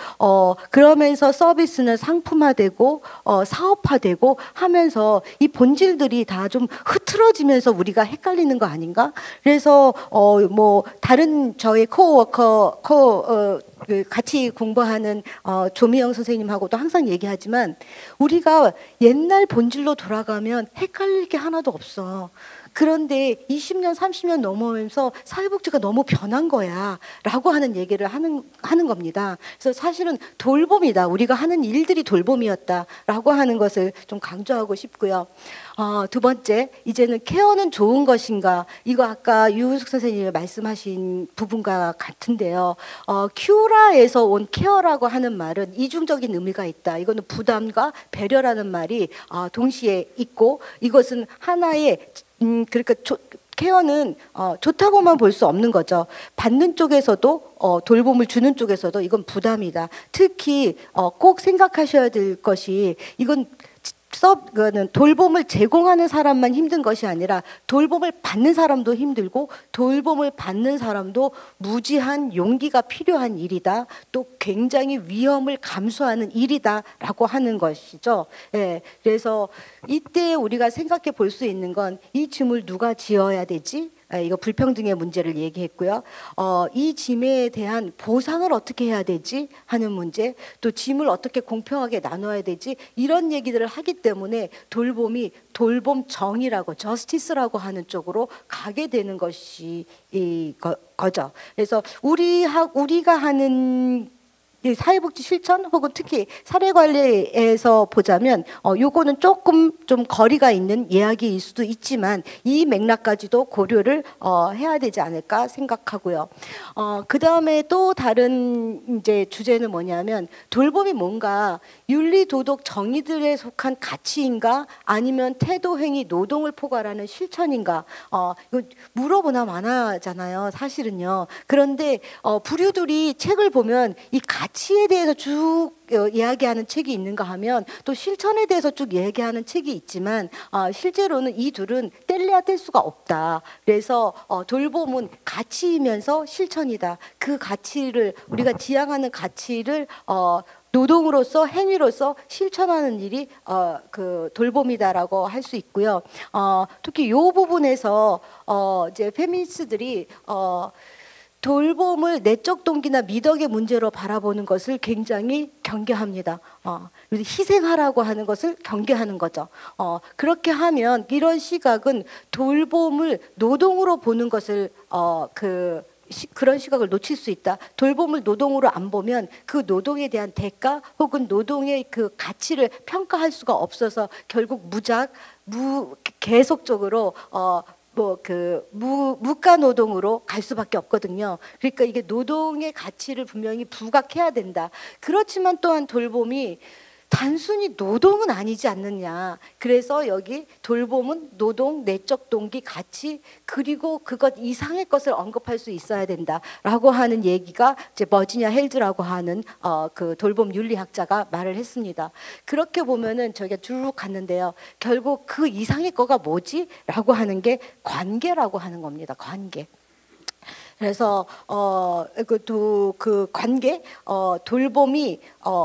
그러면서 서비스는 상품화되고 사업화되고 하면서 이 본질들이 다 좀 흐트러지면서 우리가 헷갈리는 거 아닌가? 그래서 뭐 다른 저의 같이 공부하는 조미영 선생님하고도 항상 얘기하지만 우리가 옛날 본질로 돌아가면 헷갈릴 게 하나도 없어. 그런데 20년, 30년 넘어오면서 사회복지가 너무 변한 거야 라고 하는 얘기를 하는 겁니다. 그래서 사실은 돌봄이다. 우리가 하는 일들이 돌봄이었다라고 하는 것을 좀 강조하고 싶고요. 두 번째, 이제는 케어는 좋은 것인가? 이거 아까 유은숙 선생님이 말씀하신 부분과 같은데요. 큐라에서 온 케어라고 하는 말은 이중적인 의미가 있다. 이거는 부담과 배려라는 말이 동시에 있고, 이것은 하나의 그러니까 케어는 좋다고만 볼 수 없는 거죠. 받는 쪽에서도 돌봄을 주는 쪽에서도 이건 부담이다. 특히 꼭 생각하셔야 될 것이 이건 돌봄을 제공하는 사람만 힘든 것이 아니라 돌봄을 받는 사람도 힘들고 돌봄을 받는 사람도 무지한 용기가 필요한 일이다. 또 굉장히 위험을 감수하는 일이다라고 하는 것이죠. 예, 그래서 이때 우리가 생각해 볼 수 있는 건 이 짐을 누가 지어야 되지? 이거 불평등의 문제를 얘기했고요. 이 짐에 대한 보상을 어떻게 해야 되지 하는 문제, 또 짐을 어떻게 공평하게 나눠야 되지, 이런 얘기들을 하기 때문에 돌봄이 돌봄 정의라고 저스티스라고 하는 쪽으로 가게 되는 것이 거죠. 그래서 우리가 하는 사회복지 실천 혹은 특히 사례관리에서 보자면 요거는 조금 좀 거리가 있는 이야기일 수도 있지만 이 맥락까지도 고려를 해야 되지 않을까 생각하고요. 그 다음에 또 다른 이제 주제는 뭐냐면 돌봄이 뭔가 윤리 도덕 정의들에 속한 가치인가 아니면 태도 행위 노동을 포괄하는 실천인가, 이거 물어보나 마나잖아요 사실은요. 그런데 부류들이 책을 보면 이 가치에 대해서 쭉 이야기하는 책이 있는가 하면 또 실천에 대해서 쭉 얘기하는 책이 있지만 실제로는 이 둘은 뗄래야 뗄 수가 없다. 그래서 돌봄은 가치이면서 실천이다. 그 가치를 우리가 지향하는 가치를 노동으로서 행위로서 실천하는 일이 그 돌봄이다라고 할 수 있고요. 특히 이 부분에서 이제 페미니스트들이 돌봄을 내적 동기나 미덕의 문제로 바라보는 것을 굉장히 경계합니다. 희생하라고 하는 것을 경계하는 거죠. 그렇게 하면 이런 시각은 돌봄을 노동으로 보는 것을 그런 시각을 놓칠 수 있다. 돌봄을 노동으로 안 보면 그 노동에 대한 대가 혹은 노동의 그 가치를 평가할 수가 없어서 결국 계속적으로 무가 노동으로 갈 수밖에 없거든요. 그러니까 이게 노동의 가치를 분명히 부각해야 된다. 그렇지만 또한 돌봄이 단순히 노동은 아니지 않느냐. 그래서 여기 돌봄은 노동, 내적 동기, 가치 그리고 그것 이상의 것을 언급할 수 있어야 된다라고 하는 얘기가 이제 버지니아 헬즈라고 하는 그 돌봄 윤리학자가 말을 했습니다. 그렇게 보면은 저희가 쭉 갔는데요. 결국 그 이상의 거가 뭐지?라고 하는 게 관계라고 하는 겁니다. 관계. 그래서 그 관계 돌봄이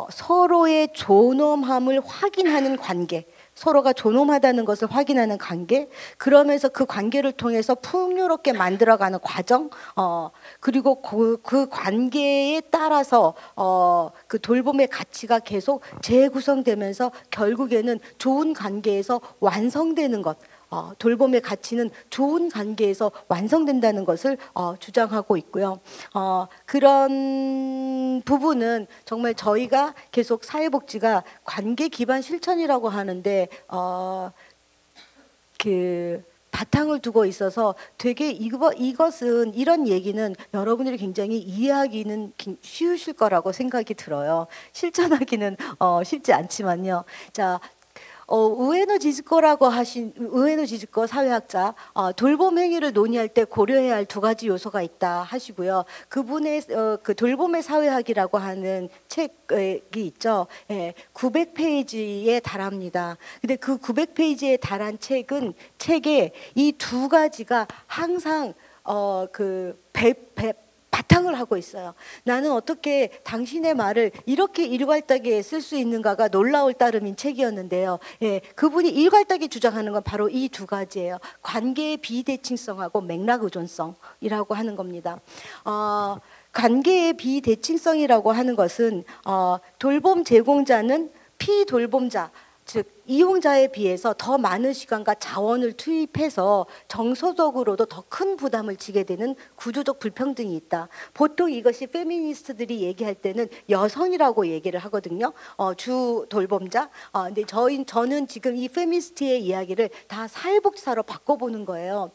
서로의 존엄함을 확인하는 관계, 서로가 존엄하다는 것을 확인하는 관계, 그러면서 그 관계를 통해서 풍요롭게 만들어가는 과정, 그리고 그 관계에 따라서 그 돌봄의 가치가 계속 재구성되면서 결국에는 좋은 관계에서 완성되는 것. 돌봄의 가치는 좋은 관계에서 완성된다는 것을 주장하고 있고요. 그런 부분은 정말 저희가 계속 사회복지가 관계 기반 실천이라고 하는데 그 바탕을 두고 있어서 되게 이것은 이런 얘기는 여러분들이 굉장히 이해하기는 쉬우실 거라고 생각이 들어요. 실천하기는 쉽지 않지만요. 자. 우에노 지즈코라고 하신 우에노 지즈코 사회학자 돌봄 행위를 논의할 때 고려해야 할 두 가지 요소가 있다 하시고요. 그분의 그 돌봄의 사회학이라고 하는 책이 있죠. 900페이지에 달합니다. 근데 그 900페이지에 달한 책에 이 두 가지가 항상 바탕을 하고 있어요. 나는 어떻게 당신의 말을 이렇게 일괄되게 쓸 수 있는가가 놀라울 따름인 책이었는데요. 그분이 일괄되게 주장하는 건 바로 이 두 가지예요. 관계의 비대칭성하고 맥락 의존성이라고 하는 겁니다. 관계의 비대칭성이라고 하는 것은 돌봄 제공자는 피돌봄자 즉 이용자에 비해서 더 많은 시간과 자원을 투입해서 정서적으로도 더 큰 부담을 지게 되는 구조적 불평등이 있다. 보통 이것이 페미니스트들이 얘기할 때는 여성이라고 얘기를 하거든요. 주 돌봄자. 근데 저는 지금 이 페미니스트의 이야기를 다 사회복지사로 바꿔보는 거예요.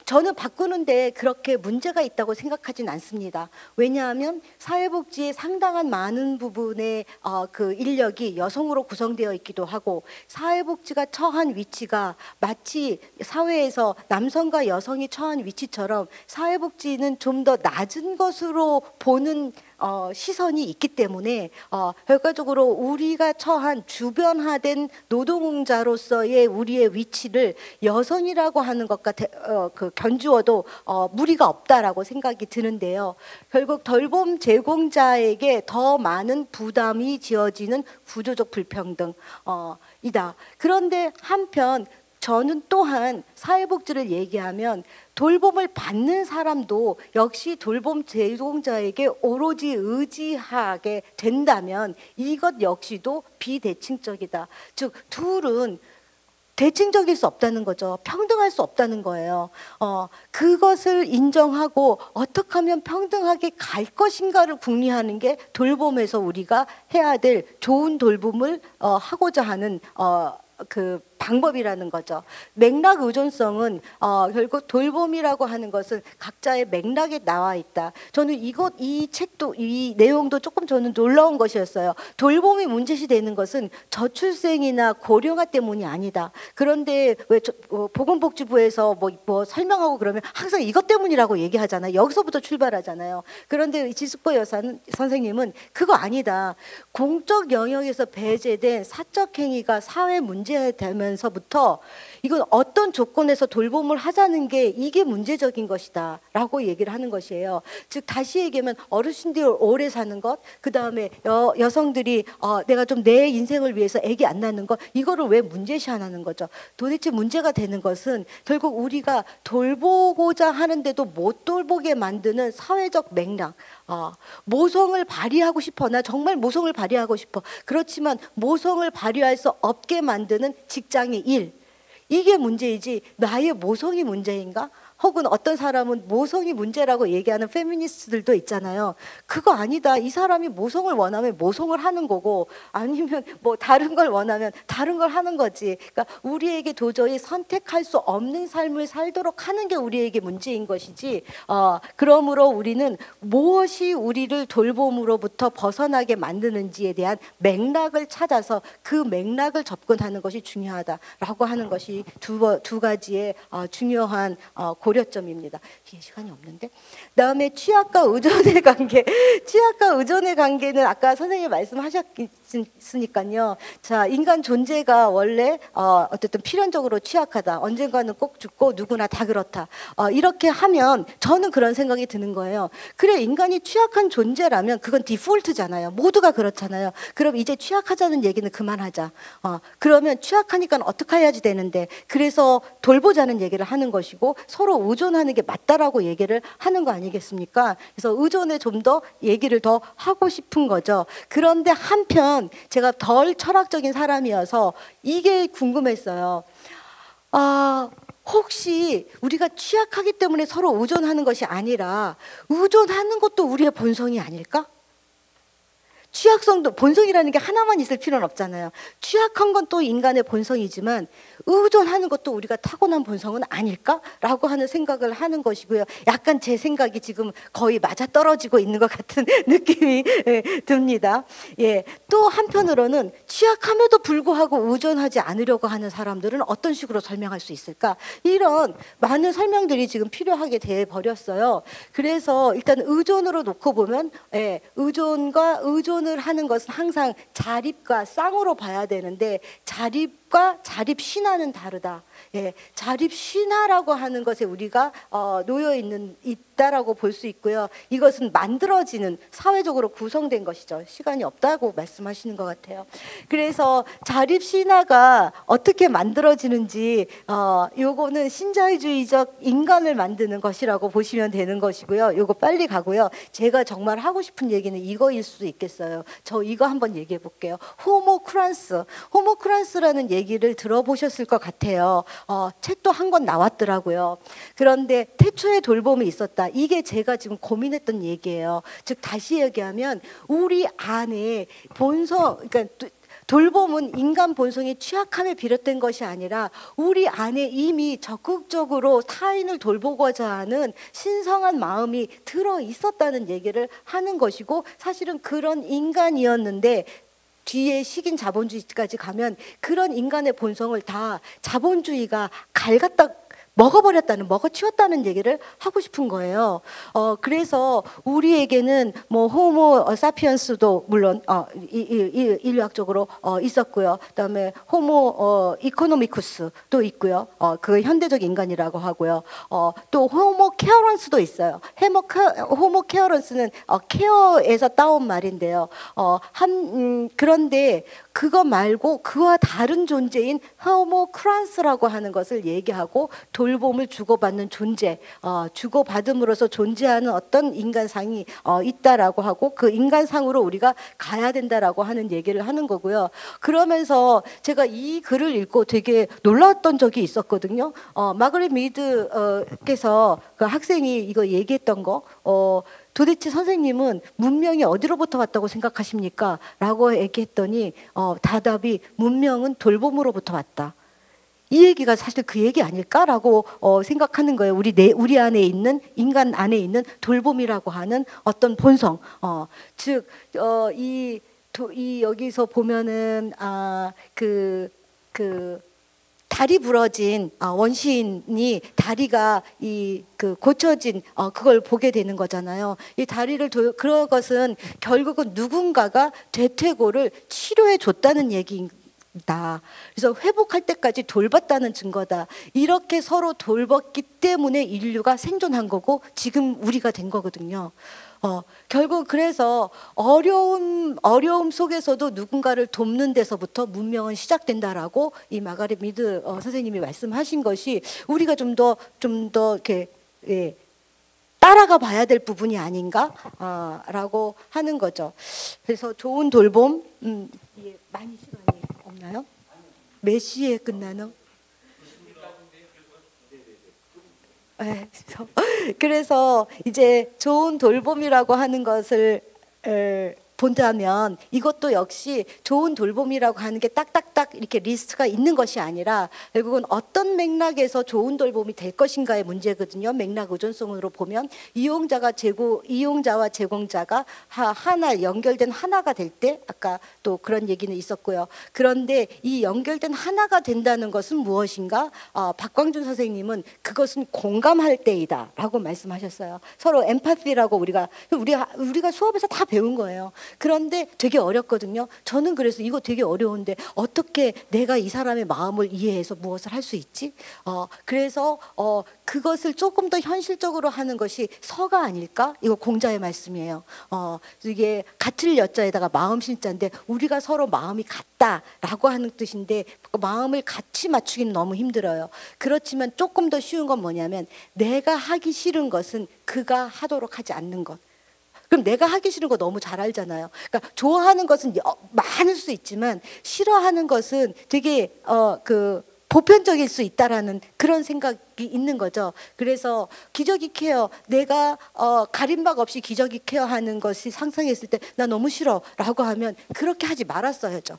저는 바꾸는데 그렇게 문제가 있다고 생각하진 않습니다. 왜냐하면 사회복지의 상당한 많은 부분의 그 인력이 여성으로 구성되어 있기도 하고 사회복지가 처한 위치가 마치 사회에서 남성과 여성이 처한 위치처럼 사회복지는 좀 더 낮은 것으로 보는 시선이 있기 때문에 결과적으로 우리가 처한 주변화된 노동자로서의 우리의 위치를 여성이라고 하는 것과 견주어도 무리가 없다라고 생각이 드는데요. 결국 돌봄 제공자에게 더 많은 부담이 지어지는 구조적 불평등이다. 그런데 한편 저는 또한 사회복지를 얘기하면 돌봄을 받는 사람도 역시 돌봄 제공자에게 오로지 의지하게 된다면 이것 역시도 비대칭적이다. 즉 둘은 대칭적일 수 없다는 거죠. 평등할 수 없다는 거예요. 그것을 인정하고 어떻게 하면 평등하게 갈 것인가를 궁리하는 게 돌봄에서 우리가 해야 될 좋은 돌봄을 하고자 하는 그 방법이라는 거죠. 맥락 의존성은 결국 돌봄이라고 하는 것은 각자의 맥락에 나와 있다. 저는 이 책도 이 내용도 조금 저는 놀라운 것이었어요. 돌봄이 문제시 되는 것은 저출생이나 고령화 때문이 아니다. 그런데 왜 보건복지부에서 뭐 설명하고 그러면 항상 이것 때문이라고 얘기하잖아요. 여기서부터 출발하잖아요. 그런데 지숙보 선생님은 그거 아니다. 공적 영역에서 배제된 사적 행위가 사회 문제가 되면서부터 이건 어떤 조건에서 돌봄을 하자는 게 이게 문제적인 것이다 라고 얘기를 하는 것이에요. 즉 다시 얘기하면 어르신들이 오래 사는 것, 그 다음에 여성들이 내가 좀 내 인생을 위해서 아기 안 낳는 것, 이거를 왜 문제시하는 거죠. 도대체 문제가 되는 것은 결국 우리가 돌보고자 하는데도 못 돌보게 만드는 사회적 맥락, 모성을 발휘하고 싶어. 나 정말 모성을 발휘하고 싶어. 그렇지만 모성을 발휘할 수 없게 만드는 직장의 일, 이게 문제이지 나의 모성이 문제인가? 혹은 어떤 사람은 모성이 문제라고 얘기하는 페미니스트들도 있잖아요. 그거 아니다. 이 사람이 모성을 원하면 모성을 하는 거고, 아니면 뭐 다른 걸 원하면 다른 걸 하는 거지. 그러니까 우리에게 도저히 선택할 수 없는 삶을 살도록 하는 게 우리에게 문제인 것이지. 그러므로 우리는 무엇이 우리를 돌봄으로부터 벗어나게 만드는지에 대한 맥락을 찾아서 그 맥락을 접근하는 것이 중요하다라고 하는 것이 두 가지의 중요한 고려점입니다. 이게 시간이 없는데. 그다음에 취약과 의존의 관계. 취약과 의존의 관계는 아까 선생님이 말씀하셨으니까요. 자, 인간 존재가 원래 어쨌든 필연적으로 취약하다. 언젠가는 꼭 죽고 누구나 다 그렇다. 이렇게 하면 저는 그런 생각이 드는 거예요. 그래, 인간이 취약한 존재라면 그건 디폴트잖아요. 모두가 그렇잖아요. 그럼 이제 취약하자는 얘기는 그만하자. 그러면 취약하니까 어떻게 해야지 되는데, 그래서 돌보자는 얘기를 하는 것이고 서로 의존하는 게 맞다라고 얘기를 하는 거 아니겠습니까? 그래서 의존에 좀 더 얘기를 더 하고 싶은 거죠. 그런데 한편 제가 덜 철학적인 사람이어서 이게 궁금했어요. 혹시 우리가 취약하기 때문에 서로 의존하는 것이 아니라 의존하는 것도 우리의 본성이 아닐까? 취약성도, 본성이라는 게 하나만 있을 필요는 없잖아요. 취약한 건 또 인간의 본성이지만 의존하는 것도 우리가 타고난 본성은 아닐까라고 하는 생각을 하는 것이고요. 약간 제 생각이 지금 거의 맞아떨어지고 있는 것 같은 느낌이 듭니다. 예, 또 한편으로는 취약함에도 불구하고 의존하지 않으려고 하는 사람들은 어떤 식으로 설명할 수 있을까? 이런 많은 설명들이 지금 필요하게 돼 버렸어요. 그래서 일단 의존으로 놓고 보면, 의존과 의존을 하는 것은 항상 자립과 쌍으로 봐야 되는데, 자립과 자립 신화는 다르다. 자립 신화라고 하는 것에 우리가 놓여 있다라고 볼 수 있고요. 이것은 만들어지는, 사회적으로 구성된 것이죠. 시간이 없다고 말씀하시는 것 같아요. 그래서 자립 신화가 어떻게 만들어지는지, 요거는 신자유주의적 인간을 만드는 것이라고 보시면 되는 것이고요. 요거 빨리 가고요. 제가 정말 하고 싶은 얘기는 이거일 수도 있겠어요. 저 이거 한번 얘기해 볼게요. 호모크란스라는 얘기를 들어보셨을 것 같아요. 책도 한 권 나왔더라고요. 그런데 태초에 돌봄이 있었다. 이게 제가 지금 고민했던 얘기예요. 즉 다시 얘기하면 우리 안에 본성, 그러니까 돌봄은 인간 본성의 취약함에 비롯된 것이 아니라 우리 안에 이미 적극적으로 타인을 돌보고자 하는 신성한 마음이 들어 있었다는 얘기를 하는 것이고, 사실은 그런 인간이었는데 뒤에 식인 자본주의까지 가면 그런 인간의 본성을 다 자본주의가 먹어치웠다는 얘기를 하고 싶은 거예요. 그래서 우리에게는 뭐 호모 사피엔스도 물론 인류학적으로 있었고요. 그다음에 호모 이코노미쿠스도 있고요. 그 현대적 인간이라고 하고요. 또 호모 케어런스도 있어요. 호모 케어런스는 케어에서 따온 말인데요. 그런데 그거 말고 그와 다른 존재인 호모 크란스라고 하는 것을 얘기하고, 돌봄을 주고받는 존재, 주고받음으로써 존재하는 어떤 인간상이 있다라고 하고, 그 인간상으로 우리가 가야 된다라고 하는 얘기를 하는 거고요. 그러면서 제가 이 글을 읽고 되게 놀랐던 적이 있었거든요. 마그렛 미드께서 그 학생이 이거 얘기했던 거, 도대체 선생님은 문명이 어디로부터 왔다고 생각하십니까? 라고 얘기했더니 답이 문명은 돌봄으로부터 왔다. 이 얘기가 사실 그 얘기 아닐까라고 생각하는 거예요. 우리 안에 있는, 인간 안에 있는 돌봄이라고 하는 어떤 본성. 즉 여기서 보면은 다리 부러진 원시인이 다리가 고쳐진 그걸 보게 되는 거잖아요. 이 다리를 그런 것은 결국은 누군가가 대퇴고를 치료해 줬다는 얘기다. 그래서 회복할 때까지 돌봤다는 증거다. 이렇게 서로 돌봤기 때문에 인류가 생존한 거고 지금 우리가 된 거거든요. 결국 그래서 어려움 속에서도 누군가를 돕는 데서부터 문명은 시작된다라고 이 마가렛 미드 선생님이 말씀하신 것이 우리가 좀 더 이렇게 따라가 봐야 될 부분이 아닌가라고 하는 거죠. 그래서 좋은 돌봄, 많이 시간이 없나요? 몇 시에 끝나는? 네, 그래서 이제 좋은 돌봄이라고 하는 것을 본다면 이것도 역시 좋은 돌봄이라고 하는 게 딱딱딱 이렇게 리스트가 있는 것이 아니라 결국은 어떤 맥락에서 좋은 돌봄이 될 것인가의 문제거든요. 맥락 의존성으로 보면 이용자와 제공자가 하나 연결된 하나가 될 때 아까 또 그런 얘기는 있었고요. 그런데 이 연결된 하나가 된다는 것은 무엇인가? 박광준 선생님은 그것은 공감할 때이다라고 말씀하셨어요. 서로 엠파티라고 우리가 수업에서 다 배운 거예요. 그런데 되게 어렵거든요. 저는 그래서 이거 되게 어려운데 어떻게 내가 이 사람의 마음을 이해해서 무엇을 할 수 있지? 그래서 그것을 조금 더 현실적으로 하는 것이 서가 아닐까? 이거 공자의 말씀이에요. 이게 같을 여자에다가 마음 신자인데 우리가 서로 마음이 같다라고 하는 뜻인데 마음을 같이 맞추기는 너무 힘들어요. 그렇지만 조금 더 쉬운 건 뭐냐면 내가 하기 싫은 것은 그가 하도록 하지 않는 것. 그럼 내가 하기 싫은 거 너무 잘 알잖아요. 그러니까 좋아하는 것은 많을 수 있지만 싫어하는 것은 되게 보편적일 수 있다라는 그런 생각이 있는 거죠. 그래서 기저귀 케어, 내가 가림막 없이 기저귀 케어하는 것이 상상했을 때 나 너무 싫어라고 하면 그렇게 하지 말았어야죠.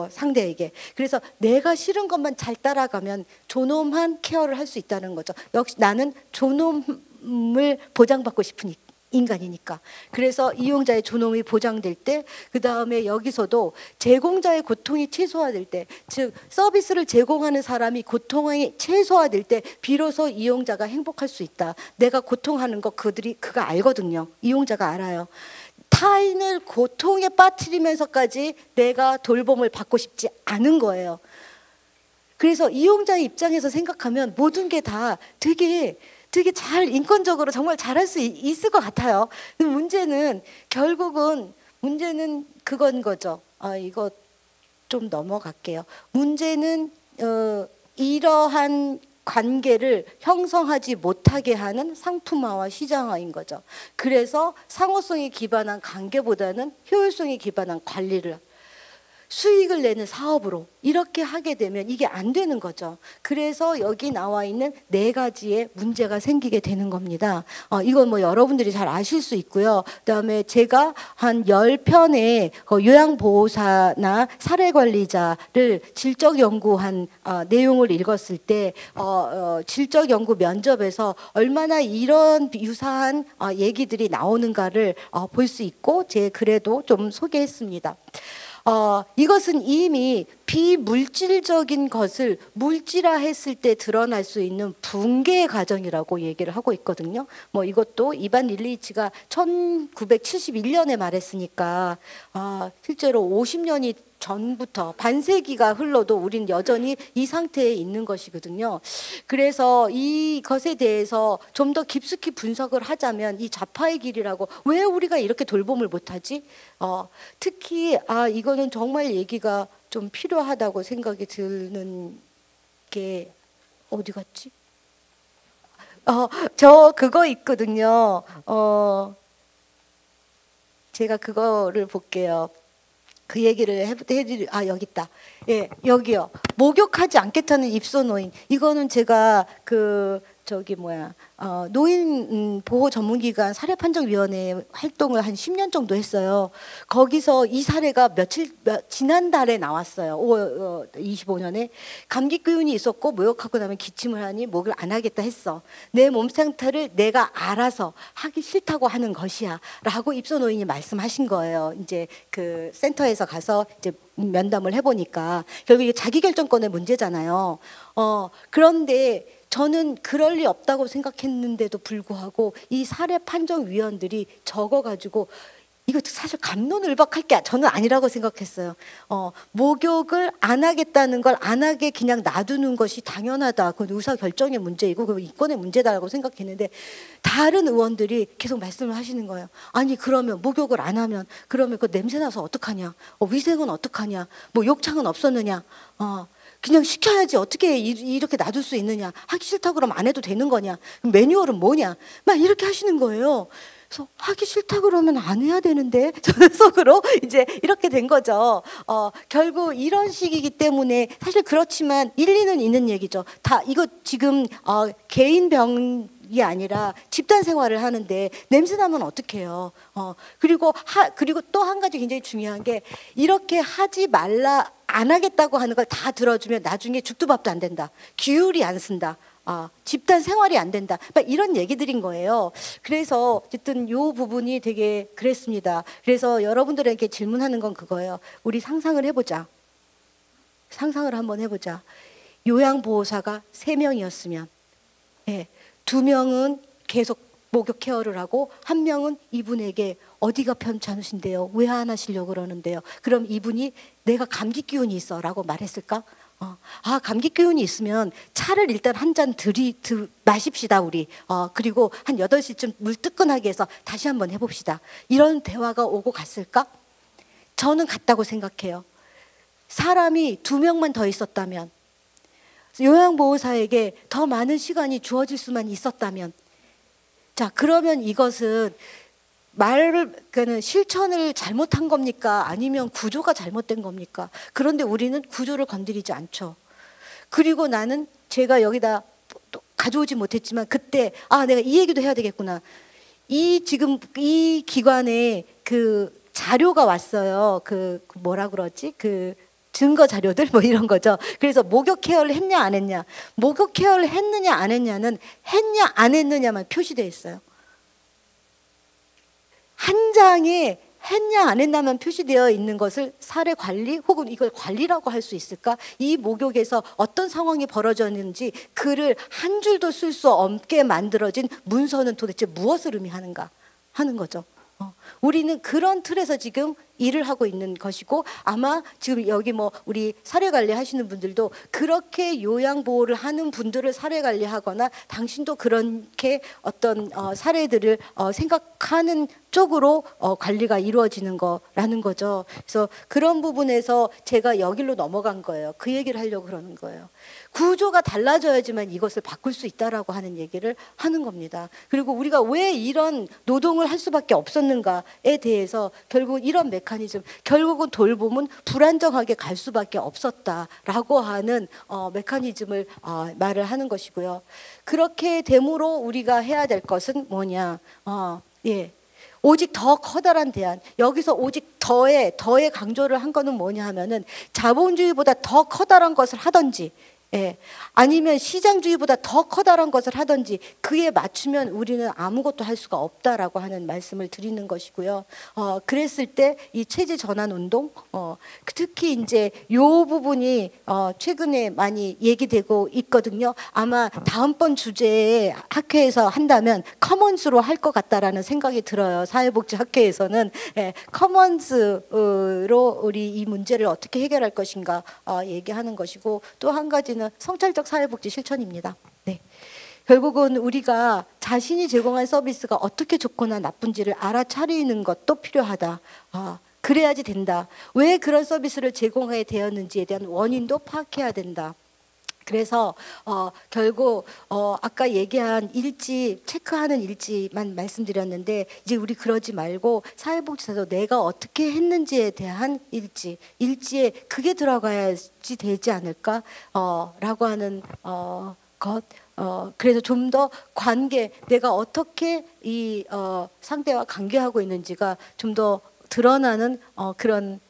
상대에게. 그래서 내가 싫은 것만 잘 따라가면 존엄한 케어를 할 수 있다는 거죠. 역시 나는 존엄을 보장받고 싶은 인간이니까. 그래서 이용자의 존엄이 보장될 때, 그 다음에 여기서도 제공자의 고통이 최소화될 때, 즉 서비스를 제공하는 사람이 고통이 최소화될 때 비로소 이용자가 행복할 수 있다. 내가 고통하는 거 그가 알거든요. 이용자가 알아요. 타인을 고통에 빠뜨리면서까지 내가 돌봄을 받고 싶지 않은 거예요. 그래서 이용자의 입장에서 생각하면 모든 게 다 되게 잘 인권적으로 정말 잘할 수 있을 것 같아요. 문제는 결국은 그건 거죠. 이거 좀 넘어갈게요. 문제는 이러한 관계를 형성하지 못하게 하는 상품화와 시장화인 거죠. 그래서 상호성에 기반한 관계보다는 효율성에 기반한 관리를 수익을 내는 사업으로 이렇게 하게 되면 이게 안 되는 거죠. 그래서 여기 나와 있는 4가지의 문제가 생기게 되는 겁니다. 이건 뭐 여러분들이 잘 아실 수 있고요. 그다음에 제가 한 10편의 요양보호사나 사례관리자를 질적 연구한 내용을 읽었을 때 질적 연구 면접에서 얼마나 이런 유사한 얘기들이 나오는가를 볼 수 있고 제 글에도 좀 소개했습니다. 이것은 이미 비물질적인 것을 물질화했을 때 드러날 수 있는 붕괴의 과정이라고 얘기를 하고 있거든요. 뭐 이것도 이반 일리히치가 1971년에 말했으니까 실제로 50년이 전부터 반세기가 흘러도 우린 여전히 이 상태에 있는 것이거든요. 그래서 이것에 대해서 좀 더 깊숙이 분석을 하자면 이 좌파의 길이라고 왜 우리가 이렇게 돌봄을 못하지? 특히 이거는 정말 얘기가 좀 필요하다고 생각이 드는 게 어디 갔지? 저 그거 있거든요. 제가 그거를 볼게요. 그 얘기를 여기 있다. 예, 여기요. 목욕하지 않겠다는 입소 노인. 이거는 제가 노인 보호 전문기관 사례판정위원회 활동을 한 10년 정도 했어요. 거기서 이 사례가 지난달에 나왔어요. 25년에 감기 기운이 있었고 목욕하고 나면 기침을 하니 목을 안 하겠다 했어. 내 몸 상태를 내가 알아서 하기 싫다고 하는 것이야라고 입소 노인이 말씀하신 거예요. 이제 그 센터에서 가서 이제 면담을 해보니까 결국 이게 자기결정권의 문제잖아요. 그런데 저는 그럴 리 없다고 생각했는데도 불구하고 이 사례 판정위원들이 적어가지고 이거 사실 갑론을박할 게 저는 아니라고 생각했어요. 목욕을 안 하겠다는 걸 안 하게 그냥 놔두는 것이 당연하다. 그건 의사결정의 문제이고 그 인권의 문제다라고 생각했는데 다른 의원들이 계속 말씀을 하시는 거예요. 아니 그러면 목욕을 안 하면 그러면 그 냄새 나서 어떡하냐? 위생은 어떡하냐? 뭐 욕창은 없었느냐? 그냥 시켜야지 어떻게 이렇게 놔둘 수 있느냐. 하기 싫다고 그러면 안 해도 되는 거냐. 매뉴얼은 뭐냐. 막 이렇게 하시는 거예요. 그래서 하기 싫다 그러면 안 해야 되는데 저는 속으로 이제 이렇게 된 거죠. 결국 이런 식이기 때문에 사실 그렇지만 일리는 있는 얘기죠. 다 이거 지금 개인 병이 아니라 집단 생활을 하는데 냄새 나면 어떡해요. 그리고 또 한 가지 굉장히 중요한 게 이렇게 하지 말라 안 하겠다고 하는 걸 다 들어주면 나중에 죽도 밥도 안 된다. 기율이 안 쓴다. 집단 생활이 안 된다. 이런 얘기들인 거예요. 그래서 어쨌든 이 부분이 되게 그랬습니다. 그래서 여러분들에게 질문하는 건 그거예요. 우리 상상을 해보자. 상상을 한번 해보자. 요양보호사가 3명이었으면 2명은 계속 목욕 케어를 하고 1명은 이분에게 어디가 편찮으신데요? 왜 안 하시려고 그러는데요? 그럼 이분이 내가 감기 기운이 있어 라고 말했을까? 감기 기운이 있으면 차를 일단 한 잔 마십시다 우리. 그리고 한 8시쯤 물 뜨끈하게 해서 다시 한번 해봅시다. 이런 대화가 오고 갔을까? 저는 갔다고 생각해요. 사람이 2명만 더 있었다면, 요양보호사에게 더 많은 시간이 주어질 수만 있었다면, 자 그러면 이것은 실천을 잘못한 겁니까? 아니면 구조가 잘못된 겁니까? 그런데 우리는 구조를 건드리지 않죠. 그리고 나는 제가 여기다 또 가져오지 못했지만 그때 내가 이 얘기도 해야 되겠구나. 지금 이 기관에 그 자료가 왔어요. 그 뭐라 그러지? 그 증거 자료들 뭐 이런 거죠. 그래서 목욕 케어를 했냐 안 했냐. 목욕 케어를 했느냐 안 했냐는 했냐 안 했느냐만 표시되어 있어요. 한 장에 했냐 안 했냐만 표시되어 있는 것을 사례 관리 혹은 이걸 관리라고 할 수 있을까? 이 목욕에서 어떤 상황이 벌어졌는지 글을 한 줄도 쓸 수 없게 만들어진 문서는 도대체 무엇을 의미하는가 하는 거죠. 우리는 그런 틀에서 지금 일을 하고 있는 것이고, 아마 지금 여기 뭐 우리 사례 관리하시는 분들도 그렇게 요양보호를 하는 분들을 사례 관리하거나 당신도 그렇게 어떤 사례들을 생각하는 쪽으로 관리가 이루어지는 거라는 거죠. 그래서 그런 부분에서 제가 여기로 넘어간 거예요. 그 얘기를 하려고 그러는 거예요. 구조가 달라져야지만 이것을 바꿀 수 있다라고 하는 얘기를 하는 겁니다. 그리고 우리가 왜 이런 노동을 할 수밖에 없었는가에 대해서 결국 이런 메커니즘, 결국은 돌봄은 불안정하게 갈 수밖에 없었다라고 하는 메커니즘을 말을 하는 것이고요. 그렇게 됨으로 우리가 해야 될 것은 뭐냐? 오직 더 커다란 대안. 여기서 오직 더에 강조를 한 거는 뭐냐 하면은 자본주의보다 더 커다란 것을 하든지, 아니면 시장주의보다 더 커다란 것을 하든지 그에 맞추면 우리는 아무것도 할 수가 없다라고 하는 말씀을 드리는 것이고요. 그랬을 때 이 체제 전환 운동, 특히 이제 요 부분이 최근에 많이 얘기되고 있거든요. 아마 다음번 주제에 학회에서 한다면 커먼스로 할 것 같다라는 생각이 들어요. 사회복지학회에서는 커먼스로 우리 이 문제를 어떻게 해결할 것인가 얘기하는 것이고, 또 한 가지는 성찰적 사회복지 실천입니다. 결국은 우리가 자신이 제공한 서비스가 어떻게 좋거나 나쁜지를 알아차리는 것도 필요하다. 그래야지 된다. 왜 그런 서비스를 제공하게 되었는지에 대한 원인도 파악해야 된다. 그래서 결국 아까 얘기한 일지, 체크하는 일지만 말씀드렸는데, 이제 우리 그러지 말고 사회복지사도 내가 어떻게 했는지에 대한 일지에 그게 들어가야지 되지 않을까 라고 하는 것. 그래서 좀 더 관계, 내가 어떻게 이 상대와 관계하고 있는지가 좀 더 드러나는 그런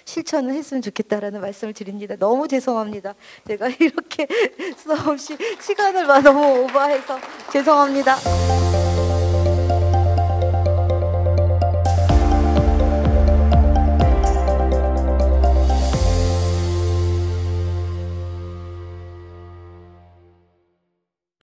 실천을 했으면 좋겠다라는 말씀을 드립니다. 너무 죄송합니다. 제가 이렇게 수없이 시간을 너무 오버해서 죄송합니다.